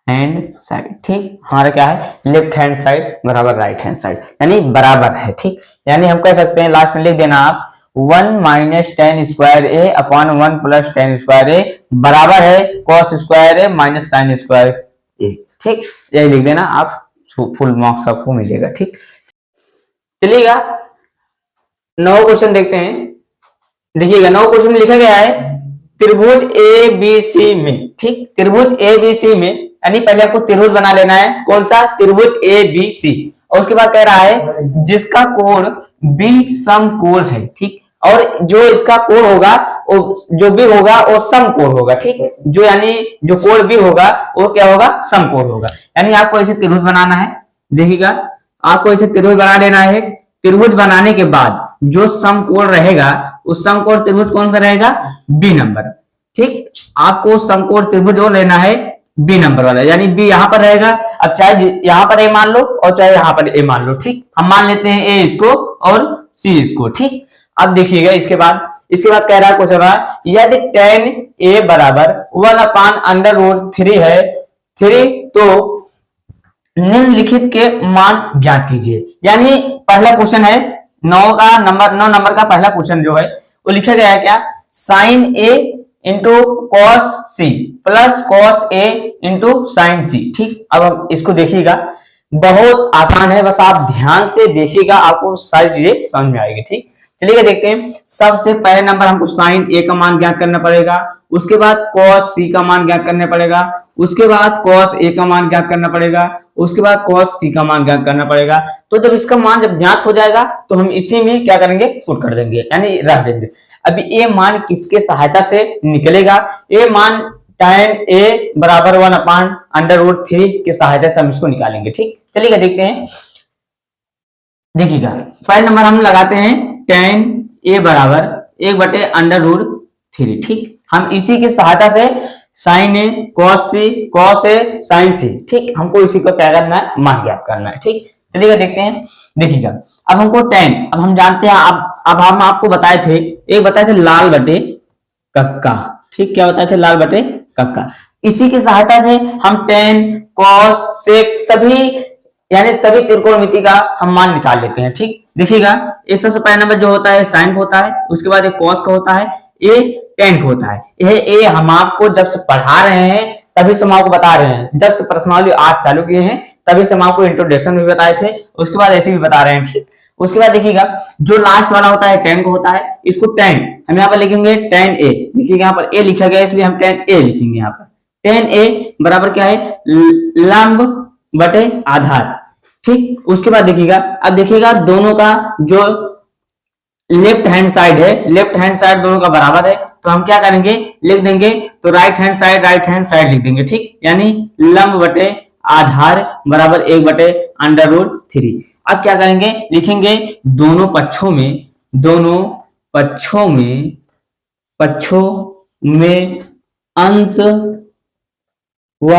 हैंड साइड। ठीक, हमारा क्या है, लेफ्ट हैंड साइड बराबर राइट हैंड साइड, यानी बराबर है। ठीक, यानी हम कह सकते हैं, लास्ट में लिख देना आप 1 माइनस टेन स्क्वायर ए अपॉन 1 प्लस टेन स्क्वायर ए बराबर है कॉस स्क्वायर ए माइनस साइन स्क्वायर ए। ठीक, यही लिख देना आप, फुल मार्क्स आपको मिलेगा। ठीक, चलिएगा 9 क्वेश्चन देखते हैं। देखिएगा 9 क्वेश्चन में लिखा गया है त्रिभुज ए बी सी में। ठीक, त्रिभुज ए बी सी में, यानी पहले आपको त्रिभुज बना लेना है, कौन सा, त्रिभुज ए बी सी, और उसके बाद कह रहा है जिसका कोण बी समकोण है। ठीक, और जो इसका कोण होगा, जो भी होगा वो समकोण होगा। ठीक, जो यानी जो कोण भी होगा वो क्या होगा, समकोण होगा। यानी आपको ऐसे त्रिभुज बनाना है। देखिएगा, आपको ऐसे त्रिभुज बना लेना है। त्रिभुज बनाने के बाद जो समकोण रहेगा, उस समकोण त्रिभुज कौन सा रहेगा, बी नंबर। ठीक, आपको समकोण त्रिभुज जो लेना है बी नंबर वाला, यानी बी यहाँ पर रहेगा। अब चाहे यहाँ पर ए मान लो और चाहे यहाँ पर ए मान लो। ठीक, हम मान लेते हैं ए इसको और सी इसको। ठीक, अब देखिएगा इसके बाद कह रहा है कुछ यदि tan a बराबर 1/√3 है 3 तो निम्नलिखित के मान ज्ञात कीजिए। यानी पहला क्वेश्चन है 9 नंबर का पहला क्वेश्चन जो है वो लिखा गया है क्या, sine a into cos C plus cos a into sine C. ठीक, अब हम इसको देखिएगा, बहुत आसान है, बस आप ध्यान से देखिएगा, आपको सारी चीजें समझ में आएगी। ठीक, चलिए देखते हैं। सबसे पहले नंबर हमको साइन ए का मान ज्ञात करना पड़ेगा, उसके बाद कॉस सी का मान ज्ञात करना पड़ेगा, उसके बाद कॉस ए का मान ज्ञात करना पड़ेगा, उसके बाद कॉस सी का मान ज्ञात करना पड़ेगा। तो जब इसका मान जब ज्ञात हो जाएगा तो हम इसी में क्या करेंगे, पुट कर देंगे, यानी रख देंगे। अभी ए मान किसके सहायता से निकलेगा, ए मान tan a बराबर 1/√3 की सहायता से हम इसको निकालेंगे। ठीक, चलिए देखते हैं। देखिएगा पहला नंबर हम लगाते हैं tan a बराबर 1/√3। ठीक, हम इसी की सहायता से sign A cos A sign C, ठीक, हमको इसी को क्या करना है, मान ज्ञात करना है। ठीक, चलिएगा देखते हैं। देखिएगा अब हमको tan, अब हम जानते हैं, अब हम आपको बताए थे, एक बताए थे लाल बटे कक्का। ठीक, क्या बताए थे, लाल बटे कक्का। इसी की सहायता से हम tan cos sec सभी यानी सभी त्रिकोणमिति का हम मान निकाल लेते हैं। ठीक, देखिएगा ये सबसे पहला नंबर जो होता है साइन का होता है, उसके बाद एक कॉस का होता है, ये टेन का होता है। ये हम आपको जब से पढ़ा रहे हैं तभी से हम आपको बता रहे हैं, जब से पर्सनली आज चालू किए हैं तभी से हम आपको इंट्रोडक्शन भी बताए थे, उसके बाद ऐसे भी बता रहे हैं, ठीक। उसके बाद देखिएगा जो लास्ट वाला होता है टेन का होता है, इसको टेन हम यहाँ पर लिखेंगे टेन ए, देखिएगा यहाँ पर ए लिखा गया इसलिए हम टेन ए लिखेंगे यहाँ पर। टेन ए बराबर क्या है, लंब बटे आधार, ठीक। उसके बाद देखिएगा, अब देखिएगा दोनों का जो लेफ्ट हैंड साइड है, लेफ्ट हैंड साइड दोनों का बराबर है, तो हम क्या करेंगे लिख देंगे, तो राइट हैंड साइड लिख देंगे, ठीक। यानी लंब बटे आधार बराबर 1/√3। अब क्या करेंगे लिखेंगे दोनों पक्षों में अंश व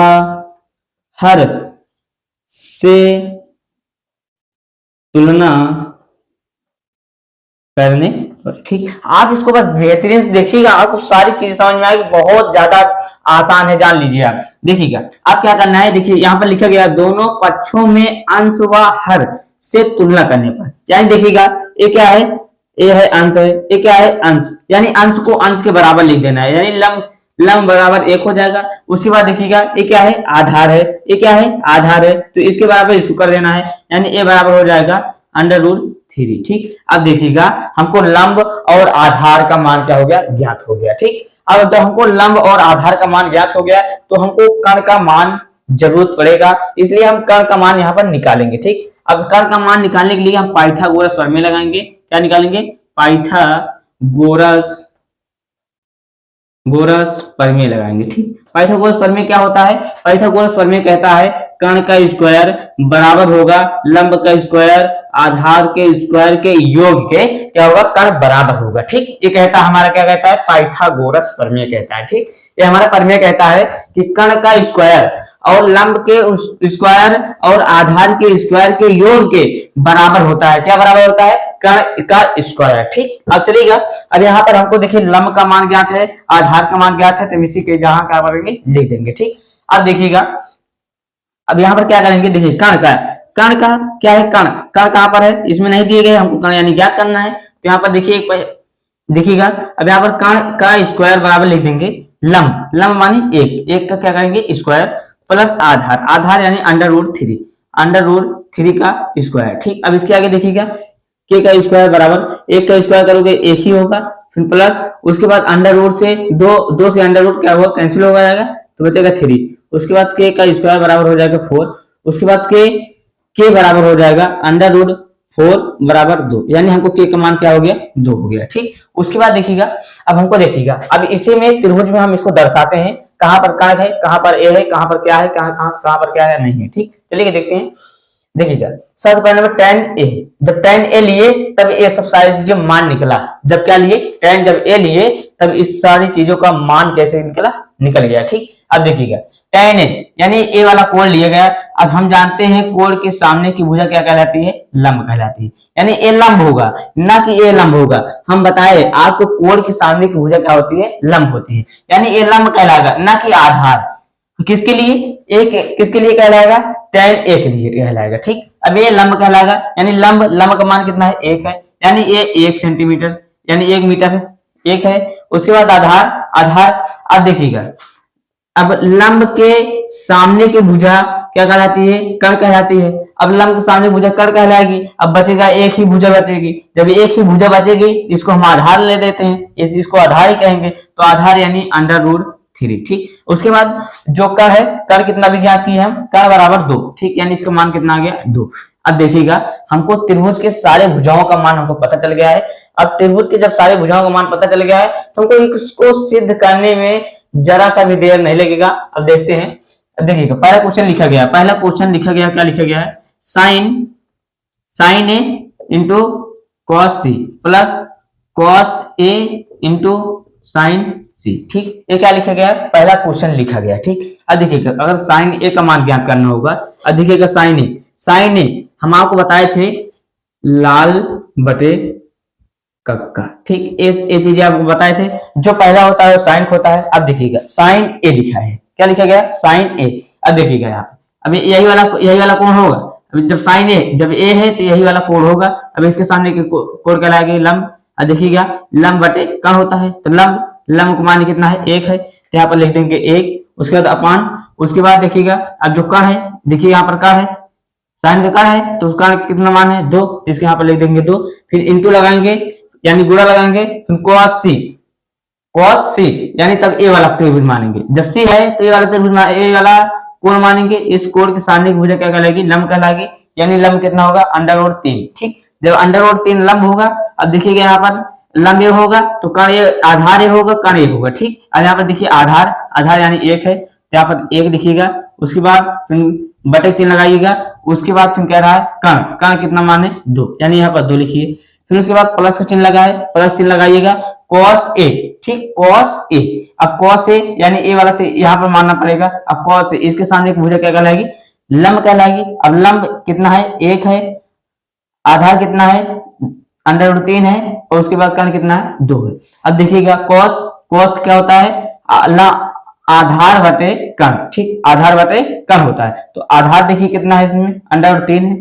हर से तुलना करने पर, ठीक। आप इसको बस बेहतरीन से देखिएगा, आपको सारी चीजें समझ में आएगी, बहुत ज्यादा आसान है, जान लीजिए आप। देखिएगा आप क्या करना है, देखिए यहाँ पर लिखा गया दोनों पक्षों में अंश व हर से तुलना करने पर, यानी देखिएगा ये क्या है, ये है अंश है, ये क्या है अंश, यानी अंश को अंश के बराबर लिख देना है, यानी लंब बराबर 1 हो जाएगा। उसके बाद देखिएगा ये क्या है आधार है, ये क्या है आधार है, तो इसके बराबर इसको कर देना है, यानी ए बराबर हो जाएगा √3, ठीक। अब देखिएगा हमको लंब और आधार का मान क्या हो गया, ज्ञात हो गया, ठीक। अब जब हमको लंब और आधार का मान ज्ञात हो गया तो हमको कर्ण का मान जरूरत पड़ेगा, इसलिए हम कर्ण का मान यहाँ पर निकालेंगे, ठीक। अब कर्ण का मान निकालने के लिए हम पाइथागोरस प्रमेय लगाएंगे, क्या निकालेंगे, पाइथागोरस प्रमेय लगाएंगे, ठीक। पाइथागोरस प्रमेय क्या होता है, पाइथागोरस प्रमेय कहता है कर्ण का स्क्वायर बराबर होगा लंब का स्क्वायर आधार के स्क्वायर के योग के क्या होगा, कर्ण बराबर होगा, ठीक। ये कहता है हमारा, क्या कहता है, पाइथागोरस प्रमेय कहता है, ठीक। ये हमारा प्रमेय कहता है कि कर्ण का स्क्वायर और लंब के स्क्वायर और आधार के स्क्वायर के योग के बराबर होता है, क्या बराबर होता है, कर्ण का स्क्वायर, ठीक। अब चलिएगा, अब यहाँ पर हमको देखिए लंब का मान ज्ञात है, आधार का मान ज्ञात है, तो इसी के जहां क्या करेंगे लिख देंगे, ठीक। अब देखिएगा अब यहाँ पर क्या करेंगे, देखिए कर्ण का क्या है, कर्ण कहाँ पर है, इसमें नहीं दिए गए, हमको कर्ण यानी ज्ञात करना है, तो यहाँ पर देखिए देखिएगा अब यहाँ पर कर्ण का स्क्वायर बराबर लिख देंगे लंब मानी 1 का क्या करेंगे स्क्वायर प्लस आधार यानी √3 का स्क्वायर, ठीक। अब इसके आगे देखिएगा के का स्क्वायर बराबर 1 का स्क्वायर करोगे 1 ही होगा, फिर प्लस उसके बाद अंडर से दो से अंडर रूट क्या होगा, कैंसिल हो जाएगा, तो बचेगा 3। उसके बाद के का स्क्वायर बराबर हो जाएगा 4, उसके बाद के बराबर हो जाएगा √4 बराबर 2, यानी हमको के का मान क्या हो गया 2 हो गया, ठीक। उसके बाद देखिएगा अब हमको देखिएगा अब इसी में त्रिभुज में हम इसको दर्शाते हैं, कहां पर कर्ण है, कहां पर ए है, कहां पर क्या है, कहां पर क्या है नहीं है, ठीक। चलिए देखते हैं, देखिएगा सबसे पहले नंबर tan a, जब tan a लिए तब ये सब सारी चीजें मान निकला, जब क्या लिए tan जब a लिए तब इस सारी चीजों का मान कैसे निकल गया, ठीक। अब देखिएगा tan a यानी a वाला कोण लिया गया, अब हम जानते हैं कोण के सामने की भुजा क्या कहलाती है, लंब कहलाती है, यानी a लंब होगा ना कि a लंब होगा, हम बताए आपको कोण के सामने की भुजा क्या होती है, लंब होती है, यानी a लंब कहलाएगा ना कि आधार, किसके लिए एक, किसके लिए कहलाएगा, tan a के लिए कहलाएगा, ठीक। अब ये लंब कहलाएगा, यानी लंब का मान कितना है 1 है, यानी ये 1 सेंटीमीटर यानी 1 मीटर है, 1 है। उसके बाद आधार अब देखिएगा अब लंब के सामने की भुजा क्या कहलाती है, कर्ण कहलाती है, अब लंब के सामने भुजा कर्ण कहलाएगी, अब बचेगा एक ही भुजा बचेगी, जब एक ही भुजा बचेगी इसको हम आधार ले देते हैं, इस चीज आधार ही कहेंगे, तो आधार यानी √3, ठीक। उसके बाद जो कर्ण है, कर्ण कितना भी ज्ञात किए हम, कर्ण बराबर 2, ठीक, यानी इसका मान कितना आ गया 2। अब देखिएगा हमको त्रिभुज के सारे भुजाओं का मान हमको पता चल गया है, अब त्रिभुज के जब सारे भुजाओं का मान पता चल गया है तो हमको इसको सिद्ध करने में जरा सा भी देर नहीं लगेगा। अब देखते हैं, अब देखिएगा पहला क्वेश्चन लिखा गया, क्या लिखा गया है, sine A into cos C plus cos A into sine C, ठीक। ये क्या लिखा गया, पहला क्वेश्चन लिखा गया, ठीक। अब देखिएगा अगर साइन ए का मान ज्ञात करना होगा, अब देखिएगा साइन ए हम आपको बताए थे लाल बटे कक्का, ठीक। ये चीजें आपको बताए थे, जो पहला होता है वो साइन होता है। अब देखिएगा साइन ए लिखा है, क्या लिखा गया, साइन ए। अब देखिएगा यहाँ अब यही वाला कौन होगा, जब साइन ए, जब ए है तो यही वाला कोण होगा। अब इसके सामने के कोण कहलाएगा लंब। अब देखिएगा लंब बटे कर्ण होता है, तो लंब का मान कितना है 1 है, तो यहाँ पर लिख देंगे 1। उसके बाद अपान, उसके बाद देखिएगा अब जो कर्ण है, देखिए यहाँ पर कर्ण है, साइन का कर्ण है, तो उसका कितना मान है 2, इसके यहाँ पर लिख देंगे 2। फिर इंटू लगाएंगे यानी गुणा लगाएंगे, फिर cos c यानी तब ए वाला त्रिभुज मानेंगे। जब सी है तो ए वाला त्रिभुज, ए वाला कोण मानेंगे। इस कोण के सामने की भुजा क्या कहलाएगी, लंब कहलाएगी। यानी लंब कितना होगा √3। ठीक, जब √3 लंब होगा, अब देखिएगा यहाँ पर लंब ये होगा तो कर्ण ये, आधार ये होगा, कर्ण ये होगा। ठीक, अब यहाँ पर देखिए आधार यानी 1 है, तो यहाँ पर 1 लिखिएगा। उसके बाद फिर बटे चिन्ह लगाइएगा। उसके बाद फिर कह रहा है कर्ण कितना माने 2, यानी यहाँ पर 2 लिखिए। फिर उसके बाद प्लस का चिन्ह लगाए, प्लस चिन्ह लगाइएगा, cos a। ठीक, cos a, अब cos a यानी ए वाला तो यहाँ पर मानना पड़ेगा। अब cos a, इसके सामने एक भुजा क्या कहलाएगी, लंब कहलाएगी। अब लंब कितना है 1 है, आधार कितना है √3 है, और उसके बाद कर्ण कितना है 2 है। अब देखिएगा cos क्या होता है, आधार बटे कर्ण। ठीक, आधार बटे कर्ण होता है। तो आधार देखिए कितना है इसमें √3 है,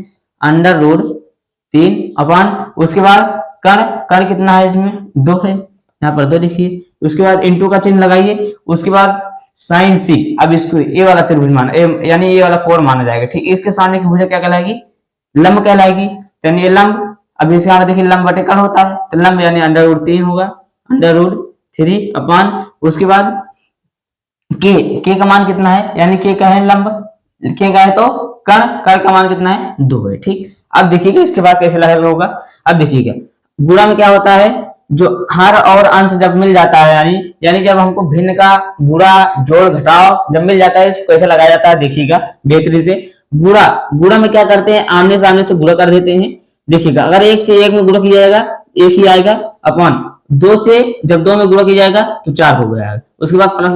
√3 अपान, उसके बाद कर्ण कितना है इसमें 2 है, यहाँ पर 2 लिखिए। उसके बाद इंटू का चिन्ह लगाइए। उसके बाद साइन सी, अब इसको ए वाला त्रिभुज माना, यानी ये वाला कोण माना जाएगा। ठीक, इसके सामने की भुजा क्या कहलाएगी, लंब कहलाएगी। यानी ये लंब, अब इसके आगे देखिए लंब बटे कर्ण होता है, तो लंब यानी √3 होगा, √3 अपान, उसके बाद के का मान कितना है, यानी के का है लंब, के का है तो कर्ण का मान कितना है 2 है। ठीक, अब देखिएगा इसके बाद कैसे लगेगा होगा। अब देखिएगा गुणा में क्या होता है, जो हर और अंश जब मिल जाता है, यानी जब हमको भिन्न का गुणा जोड़ घटाव जब मिल जाता है, इसको कैसे लगाया जाता है देखिएगा बेहतरी से। गुणा में क्या करते हैं, आमने सामने से गुणा कर देते हैं। देखिएगा अगर 1 से 1 में गुणा किया जाएगा 1 ही आएगा, अपन 2 से जब 2 में गुणा किया जाएगा तो 4 हो गया। उसके बाद प्लस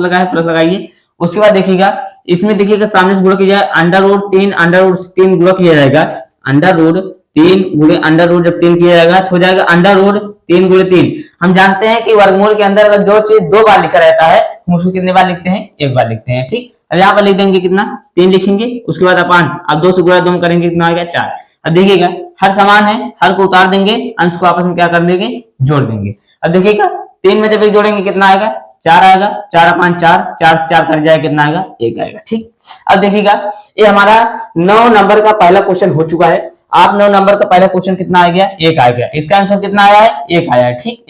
लगाइए। उसके बाद देखिएगा इसमें देखिएगा सामने से गुणा किया जाए √3 गुणा किया जाएगा, √3 गुणे √, जब 3 किया जाएगा तो हो जाएगा √3 गुणे 3। हम जानते हैं कि वर्गमूल के अंदर अगर जो चीज 2 बार लिखा रहता है हम उसको कितने बार लिखते हैं, 1 बार लिखते हैं। ठीक, अब यहाँ पर लिख देंगे कितना 3 लिखेंगे। उसके बाद अपान, अब 2 से गुणा 2 करेंगे कितना आएगा 4। अब देखिएगा हर समान है, हर को उतार देंगे, अंश को आपस में क्या कर देंगे, जोड़ देंगे। अब देखिएगा 3 में जब एक जोड़ेंगे कितना आएगा 4 आएगा, 4 अपान 4, 4 से 4 कर जाएगा कितना आएगा 1 आएगा। ठीक, अब देखिएगा ये हमारा 9 नंबर का पहला क्वेश्चन हो चुका है। आप 9 नंबर का पहला क्वेश्चन कितना आ गया, 1 आ गया। इसका आंसर कितना आया है, 1 आया है। ठीक,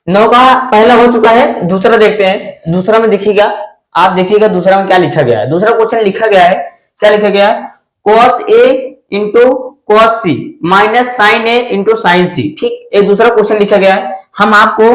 9 का पहला हो चुका है। दूसरा देखते हैं। दूसरा में देखिएगा, आप देखिएगा दूसरा में क्या लिखा गया है। दूसरा क्वेश्चन लिखा गया है, क्या लिखा गया है, cos a into cos c minus sin a into sin c। ठीक, एक दूसरा क्वेश्चन लिखा गया है। हम आपको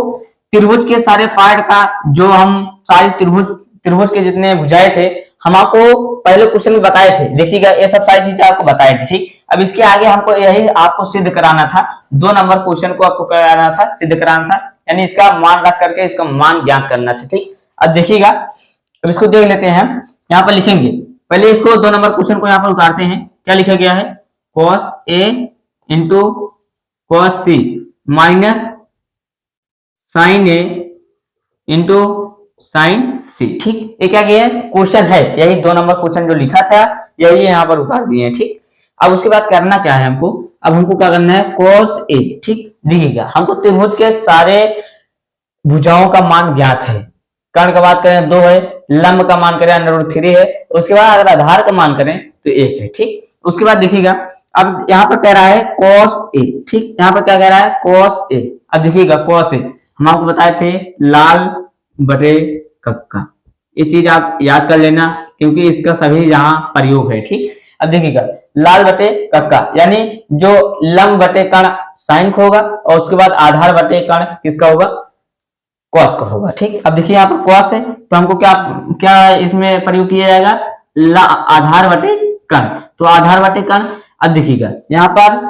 त्रिभुज के सारे पार्ट का, जो हम सारे त्रिभुज के जितने भुजाएं थे हम आपको पहले क्वेश्चन में बताए थे। देखिएगा ये सब सारी चीजें आपको बताई थी। ठीक, अब इसके आगे हमको यही आपको सिद्ध कराना था, 2 नंबर क्वेश्चन को आपको कराना था, सिद्ध कराना था, यानी इसका मान रख करके इसका मान ज्ञात करना था। ठीक, अब देखिएगा, अब इसको देख लेते हैं। हम यहाँ पर लिखेंगे, पहले इसको 2 नंबर क्वेश्चन को यहाँ पर उतारते हैं। क्या लिखा गया है, cos a into cos c minus sin a into sin c। ठीक, ये क्या किया है, क्वेश्चन है, यही 2 नंबर क्वेश्चन जो लिखा था यही यहाँ पर उतार दिए हैं। ठीक, अब उसके बाद करना क्या है हमको, अब हमको क्या करना है cos a। ठीक, देखिएगा हमको त्रिभुज के सारे भुजाओं का मान ज्ञात है। कर्ण का बात करें 2 है, लंब का मान करें √3 है, उसके बाद अगर आधार का मान करें तो 1 है। ठीक, उसके बाद देखिएगा अब यहाँ पर कह रहा है cos a। ठीक, यहाँ पर क्या कह रहा है cos a। अब देखिएगा cos a हम आपको बताए थे लाल बटे कक्का, ये चीज आप याद कर लेना क्योंकि इसका सभी यहाँ प्रयोग है। ठीक, अब देखिएगा लाल बटे कक्का यानी जो लंब बटे कर्ण साइन का होगा, और उसके बाद आधार बटे कर्ण किसका होगा, कॉस का होगा। ठीक, अब देखिए यहाँ पर कॉस है तो हमको क्या इसमें प्रयोग किया जाएगा, आधार बटे कर्ण, तो आधार बटे कर्ण। अब देखिएगा यहाँ पर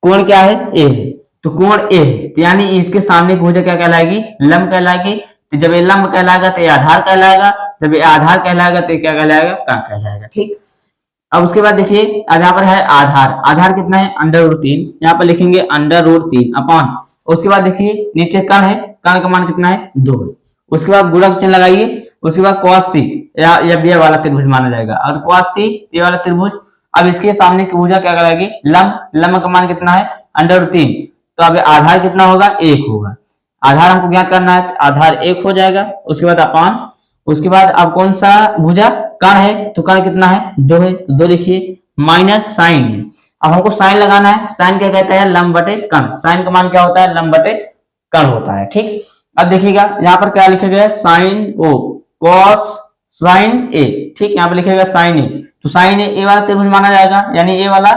कोण क्या है, ए है, तो कोण ए है, तो यानी इसके सामने की भुजा क्या कहलाएगी, लंब कहलाएगी। तो जब ये लंब कहलाएगा तो ये आधार कहलाएगा, जब ये आधार कहलाएगा तो ये क्या कहलाएगा, कर्ण कहलाएगा। ठीक, अब उसके बाद देखिए यहाँ पर है आधार कितना है √3, यहाँ पर लिखेंगे √3 अपॉन, उसके बाद देखिए नीचे कर्ण है, कर्ण का मान कितना है 2। उसके बाद गुणा का चिन्ह लगाइए। उसके बाद cos c, ये वाला त्रिभुज माना जाएगा, और cos c ये वाला त्रिभुज अब इसके सामने की भुजा क्या कराएगी, लंब का मान कितना है √3, तो अब आधार कितना होगा 1 होगा। आधार हमको ज्ञात करना है, आधार 1 हो जाएगा। उसके बाद अपान, उसके बाद अब कौन सा भुजा, कर्ण है, तो कर्ण कितना है 2 है, तो 2 लिखिए, माइनस साइन है। अब हमको साइन लगाना है, साइन क्या कहता है लंब बटे कर्ण, साइन का मान क्या होता है लंब बटे कर्ण होता है। ठीक, अब देखिएगा यहाँ पर क्या लिखा गया है साइन ओ कॉस साइन ए, ठीक, यहाँ पर लिखेगा साइन ए, तो साइन ए वाला त्रिभुज माना जाएगा, यानी ए वाला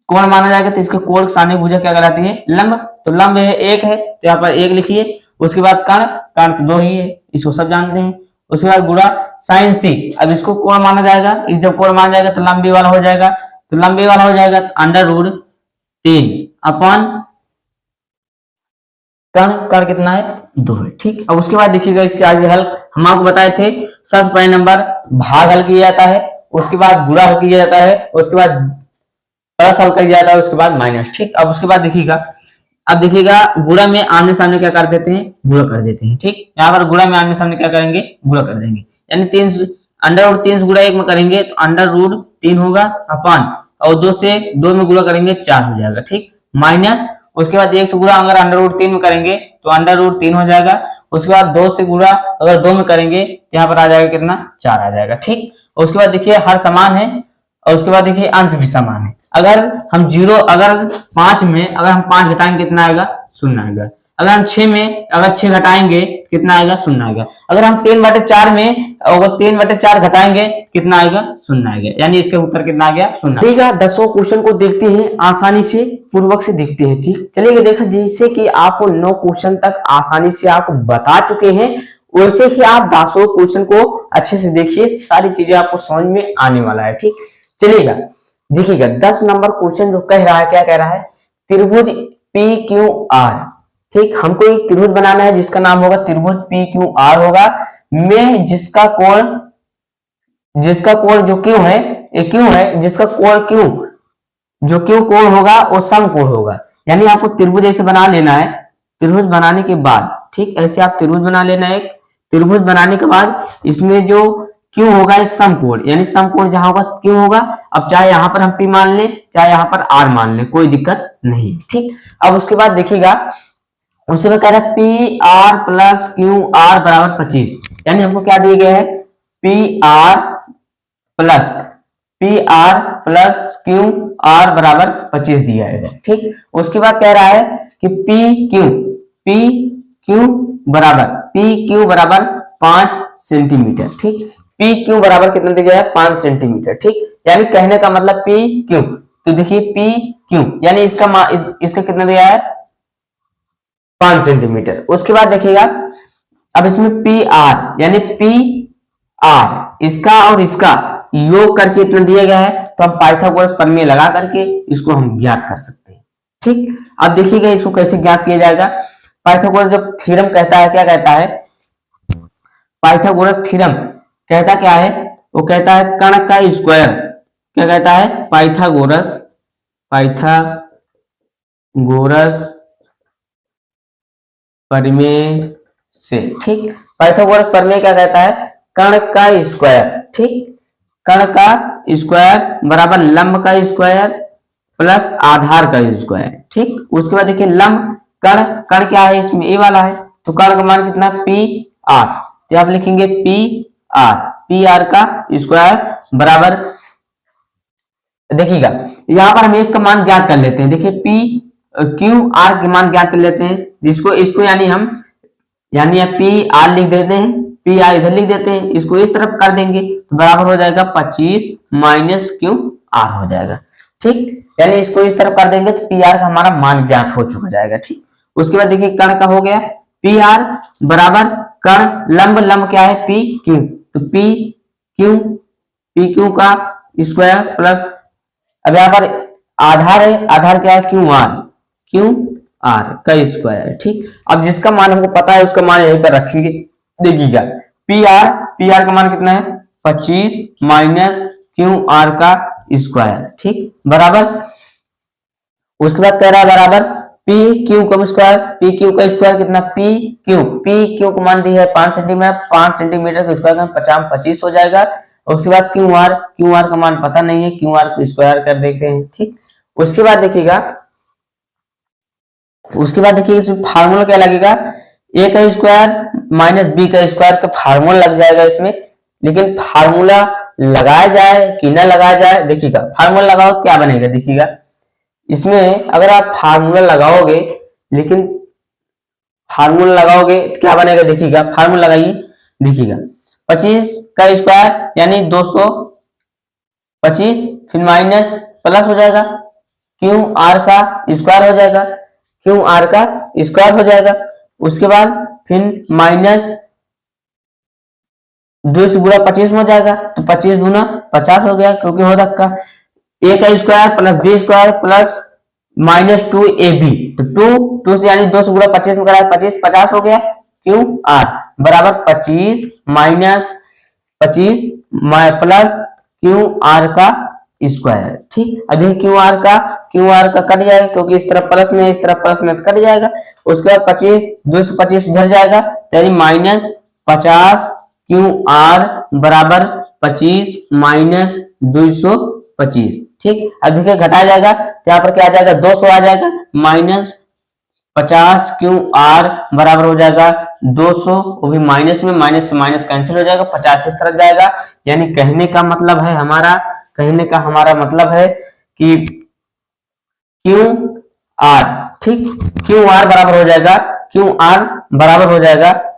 कोण माना जाएगा, तो इसका कोण सामने भुजा क्या कहलाती है लंब, तो लंब है 1 है, तो यहाँ पर 1 लिखिए। उसके बाद कर्ण, कर्ण तो 2 ही है, इसको सब जानते हैं। उसके बाद गुणा साइन सी, अब इसको कोण माना जाएगा, इस जब कोण माना जाएगा तो लंबी वाला हो जाएगा, तो लंबी वाला हो जाएगा √3 अपॉन कर्ण कितना है 2 है। ठीक, अब उसके बाद देखिएगा इसके आगे हल हम आपको बताए थे, सबसे पहले नंबर भाग हल किया जाता है, उसके बाद गुणा हल किया जाता है, उसके बाद प्लस हल किया जाता है, उसके बाद माइनस। ठीक, अब उसके बाद देखिएगा, अब देखिएगा गुणा में आमने सामने क्या कर देते हैं, गुणा कर देते हैं। ठीक, यहाँ पर गुणा में आमने सामने क्या करेंगे, गुणा कर देंगे, यानी 3 √3 गुणा 1 में करेंगे तो √3 होगा अपॉन, और 2 से 2 में गुणा करेंगे 4 हो जाएगा। ठीक, माइनस, उसके बाद 1 से गुणा अगर √3 में करेंगे तो √3 हो जाएगा। उसके बाद 2 से गुणा अगर 2 में करेंगे तो यहाँ पर आ जाएगा कितना 4 आ जाएगा। ठीक, और उसके बाद देखिए हर समान है, और उसके बाद देखिए अंश भी समान है। अगर हम 5 में अगर हम 5 घटाएंगे कितना आएगा 0 आएगा। अगर हम 6 में अगर 6 घटाएंगे कितना आएगा 0 आएगा। अगर हम 3/4 में अगर 3/4 घटाएंगे कितना आएगा 0 आएगा, यानी इसका उत्तर कितना आ गया 0। ठीक है, 10वां क्वेश्चन को देखते हैं, आसानी से पूर्वक से देखते हैं। ठीक, चलिए देखा, जैसे कि आपको 9 क्वेश्चन तक आसानी से आप बता चुके हैं, वैसे ही आप 10वां क्वेश्चन को अच्छे से देखिए, सारी चीजें आपको समझ में आने वाला है। ठीक, चलिएगा देखिएगा 10 नंबर क्वेश्चन जो कह रहा है, क्या कह रहा है, त्रिभुज PQR। ठीक, हमको एक त्रिभुज बनाना है जिसका नाम होगा त्रिभुज PQR होगा, में जिसका कोण जो क्यों है, ये क्यों है, जिसका कोण क्यों, जो क्यों कोण होगा वो समकोण होगा। यानी आपको त्रिभुज ऐसे बना लेना है, त्रिभुज बनाने के बाद, ठीक, ऐसे आप त्रिभुज बना लेना है। त्रिभुज बनाने के बाद इसमें जो क्यों होगा इस समकोण, यानी समकोण जहां होगा क्यों होगा। अब चाहे यहां पर हम P मान ले, चाहे यहां पर R मान ले, कोई दिक्कत नहीं। ठीक, अब उसके बाद देखिएगा, उसके बाद कह रहा है PR + QR = 25, यानी हमको क्या दिए गए है PR + QR = 25 दिया है। ठीक, उसके बाद कह रहा है कि PQ बराबर 5 सेंटीमीटर। ठीक, PQ बराबर कितना दिया है 5 सेंटीमीटर। ठीक, यानी कहने का मतलब PQ, तो देखिए PQ यानी इसका कितना दिया है 5 सेंटीमीटर। उसके बाद देखिएगा, अब इसमें PR यानी PR इसका और इसका योग करके इतना दिया गया है, तो हम पाइथागोरस प्रमेय लगा करके इसको हम ज्ञात कर सकते हैं। ठीक, अब देखिएगा इसको कैसे ज्ञात किया जाएगा। पाइथागोरस जो थ्योरम कहता है, क्या कहता है, पाइथागोरस थ्योरम कहता क्या है, वो कहता है कर्ण का स्क्वायर, क्या कहता है पाइथागोरस प्रमेय से। ठीक, पाइथागोरस प्रमेय क्या कहता है, कर्ण का स्क्वायर, ठीक, कर्ण का स्क्वायर बराबर लंब का स्क्वायर प्लस आधार का स्क्वायर। ठीक, उसके बाद देखिए लंब कर्ण क्या है, इसमें ए वाला है, तो कर्ण का मान कितना PR, तो आप लिखेंगे PR का स्क्वायर बराबर, देखिएगा यहां पर हम एक का मान ज्ञात कर लेते हैं। देखिए PQR के मान ज्ञात कर लेते हैं, जिसको इसको यानी PR लिख देते हैं, PR इधर लिख देते हैं, इसको इस तरफ कर देंगे तो बराबर हो जाएगा 25 - QR हो जाएगा। ठीक, यानी इसको इस तरफ कर देंगे तो PR का हमारा मान ज्ञात हो चुका जाएगा। ठीक, उसके बाद देखिए कर्ण का हो गया PR बराबर कर्ण लंब क्या है PQ, तो PQ का स्क्वायर प्लस, अब यहाँ पर आधार है, आधार क्या है QR का स्क्वायर। ठीक, अब जिसका मान हमको पता है उसका मान यहीं पर रखेंगे। देखिएगा PR का मान कितना है 25 - QR का स्क्वायर। ठीक, बराबर, उसके बाद कह रहा है बराबर PQ का स्क्वायर कितना PQ को मान दी है 5 सेंटीमीटर, 5 सेंटीमीटर का स्क्वायर 50 25 हो जाएगा। उसके बाद क्यू आर, क्यू आर का मान पता नहीं है, क्यू आर को स्क्वायर कर देते हैं। ठीक, उसके बाद देखिएगा, उसके बाद देखिए इसमें फार्मूला क्या लगेगा, ए का स्क्वायर माइनस बी का स्क्वायर का फार्मूला लग जाएगा इसमें। लेकिन फार्मूला लगाया जाए कि ना लगाया जाए, देखिएगा फार्मूला लगाओ तो क्या बनेगा, देखिएगा इसमें अगर आप फार्मूला लगाओगे, लेकिन फार्मूला लगाओगे तो क्या बनेगा, देखिएगा फार्मूला लगाइए, देखिएगा 25 का स्क्वायर यानी 225, फिर माइनस प्लस हो जाएगा, क्यू आर का स्क्वायर हो जाएगा, क्यू आर का स्क्वायर हो जाएगा। उसके बाद फिर माइनस 2 से गुणा 25 में हो जाएगा, तो 25 दूना 50 हो गया, क्योंकि हो धक्का ए का square plus B square plus minus 2 A B, तो 2 से यानी 2 से गुणा 25 में करा 25, 50 हो गया। क्यू आर बराबर 25 माइनस 25 प्लस क्यू आर का स्क्वायर। ठीक, अभी क्यू आर का कट जाएगा, क्योंकि इस तरफ प्लस में इस तरफ प्लस में तो कट जाएगा। उसके बाद 25 2 से 25 उधर जाएगा, यानी माइनस 50 क्यू आर बराबर 25 माइनस 225। ठीक, अब देखिए घटाया जाएगा तो यहाँ पर क्या आ जाएगा, 200 आ जाएगा, माइनस 50 क्यू आर बराबर हो जाएगा 200, वो भी माइनस में, माइनस से माइनस कैंसिल हो जाएगा, 50 इस तरफ जाएगा। यानी कहने का मतलब है हमारा कि क्यू आर, ठीक, क्यू आर बराबर हो जाएगा,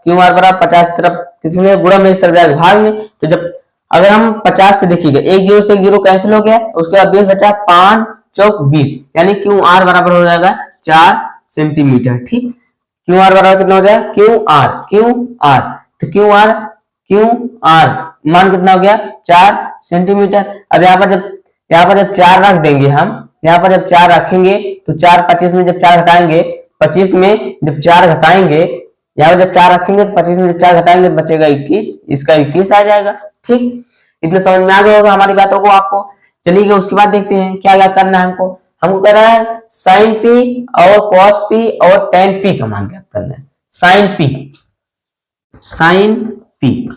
क्यू आर बराबर 50 तरफ किसमें गुणा में, इस तरफ जाएगा भाग में। तो जब अगर हम 50 से देखिएगा, एक जीरो से एक जीरो कैंसिल हो गया, उसके बाद 20 बचा, 5 चौक 20, यानी क्यू आर बराबर हो जाएगा 4 सेंटीमीटर। ठीक, क्यू आर बराबर कितना हो जाएगा, क्यू आर तो क्यू आर मान कितना हो गया, 4 सेंटीमीटर। अब यहाँ पर जब 4 रख देंगे हम, यहाँ पर जब 4 रखेंगे तो 4 25 में जब 4 घटाएंगे, 25 में जब 4 घटाएंगे, यहाँ पर जब 4 रखेंगे तो 25 में जब 4 घटाएंगे तो बचेगा 21, इसका 21 आ जाएगा। ठीक, इतना समझ में आ गया होगा हमारी बातों को आपको। चलिए उसके बाद देखते हैं क्या याद करना है हमको कह रहा है साइन पी और कॉस पी और टेन पी का मान ज्ञात करना है। साइन पी,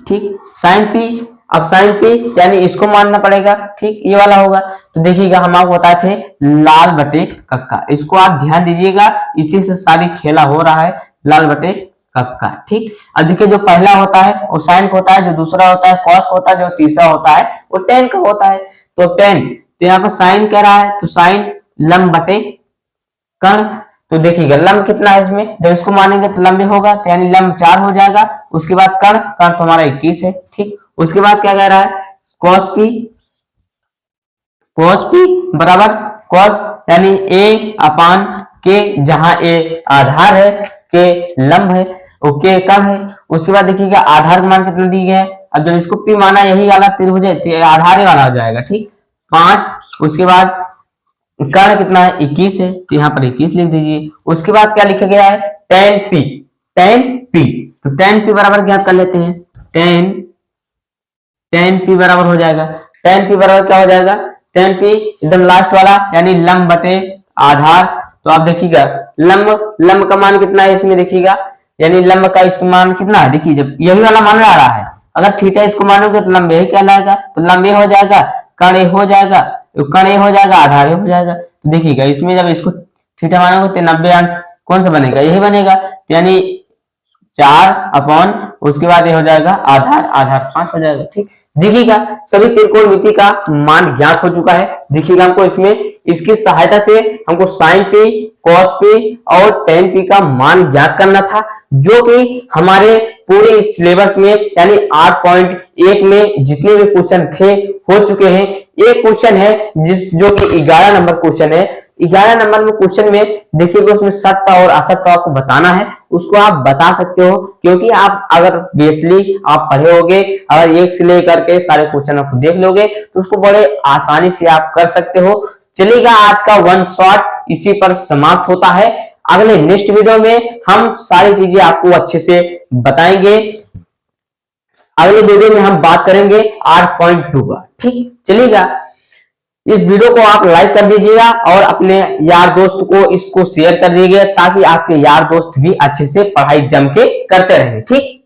ठीक, साइन पी, अब साइन पी यानी इसको मानना पड़ेगा। ठीक, ये वाला होगा। तो देखिएगा हम आपको बताए थे लाल बटे कक्का, इसको आप ध्यान दीजिएगा, इसी से सारी खेला हो रहा है, लाल बटे कक्का। ठीक, अब देखिए जो पहला होता है वो साइन का होता है, जो दूसरा होता है कॉस का होता है, जो तीसरा होता है वो टेन का होता है। तो टेन, तो यहाँ पर साइन कह रहा है तो साइन लंब बटे कर्ण। तो देखिएगा लंब कितना है इसमें, जब इसको मानेंगे तो लंब होगा, तो यानी लंब 4 हो जाएगा। उसके बाद कर्ण तो हमारा 21 है। ठीक, उसके बाद क्या कह रहा है, कॉस पी बराबर कॉस यानी ए अपान के, जहां ए आधार है, के लंब है, ओके कर्ण है। उसके बाद देखिएगा आधार का मान कितना दिया है, अब जब इसको पी माना यही वाला त्रिभुज है तो आधार ही वाला हो जाएगा। ठीक, 5। उसके बाद कर्ण कितना है, 21 है, तो यहाँ पर 21 लिख दीजिए। उसके बाद क्या लिखा गया है, टेन पी, तो टेन पी बराबर ज्ञात कर लेते हैं, टेन पी बराबर हो जाएगा, टेन पी बराबर क्या हो जाएगा, टेन पी एकदम लास्ट वाला यानी लंब बटे आधार। तो आप देखिएगा लंब का मान कितना है इसमें, देखिएगा यानी लंब का इसका मान कितना है, देखिए जब यही वाला मान आ रहा है, अगर थीटा इसको मानोगे तो लंब यही कहलाएगा, तो लंब ये हो जाएगा, कर्ण ए हो जाएगा, आधार ए हो जाएगा। तो देखिएगा इसमें जब इसको थीटा मानोगे तो 90 अंश कौन सा बनेगा, यही बनेगा, यानी 4 अपॉन उसके बाद ये हो जाएगा आधार 5 हो जाएगा। ठीक, देखिएगा सभी त्रिकोणमिति का मान ज्ञात हो चुका है। देखिएगा हमको इसमें इसकी सहायता से हमको साइन पी, कॉस पी और टेन पी का मान ज्ञात करना था, जो कि हमारे पूरे इस सिलेबस में यानी 8.1 में जितने भी क्वेश्चन थे हो चुके हैं। एक क्वेश्चन है जो कि 11 नंबर क्वेश्चन है। 11 नंबर में क्वेश्चन में देखिएगा उसमें सत्य और असत्य आपको बताना है, उसको आप बता सकते हो, क्योंकि आप अगर बेसिकली आप पढ़े होगे, अगर एक से लेकर के सारे क्वेश्चन आपको देख लोगे तो उसको बड़े आसानी से आप कर सकते हो। चलिएगा आज का वन शॉट इसी पर समाप्त होता है। अगले नेक्स्ट वीडियो में हम सारी चीजें आपको अच्छे से बताएंगे। अगले वीडियो में हम बात करेंगे 8.2 का। ठीक, चलिएगा इस वीडियो को आप लाइक कर दीजिएगा और अपने यार दोस्त को इसको शेयर कर दीजिएगा, ताकि आपके यार दोस्त भी अच्छे से पढ़ाई जम के करते रहें। ठीक।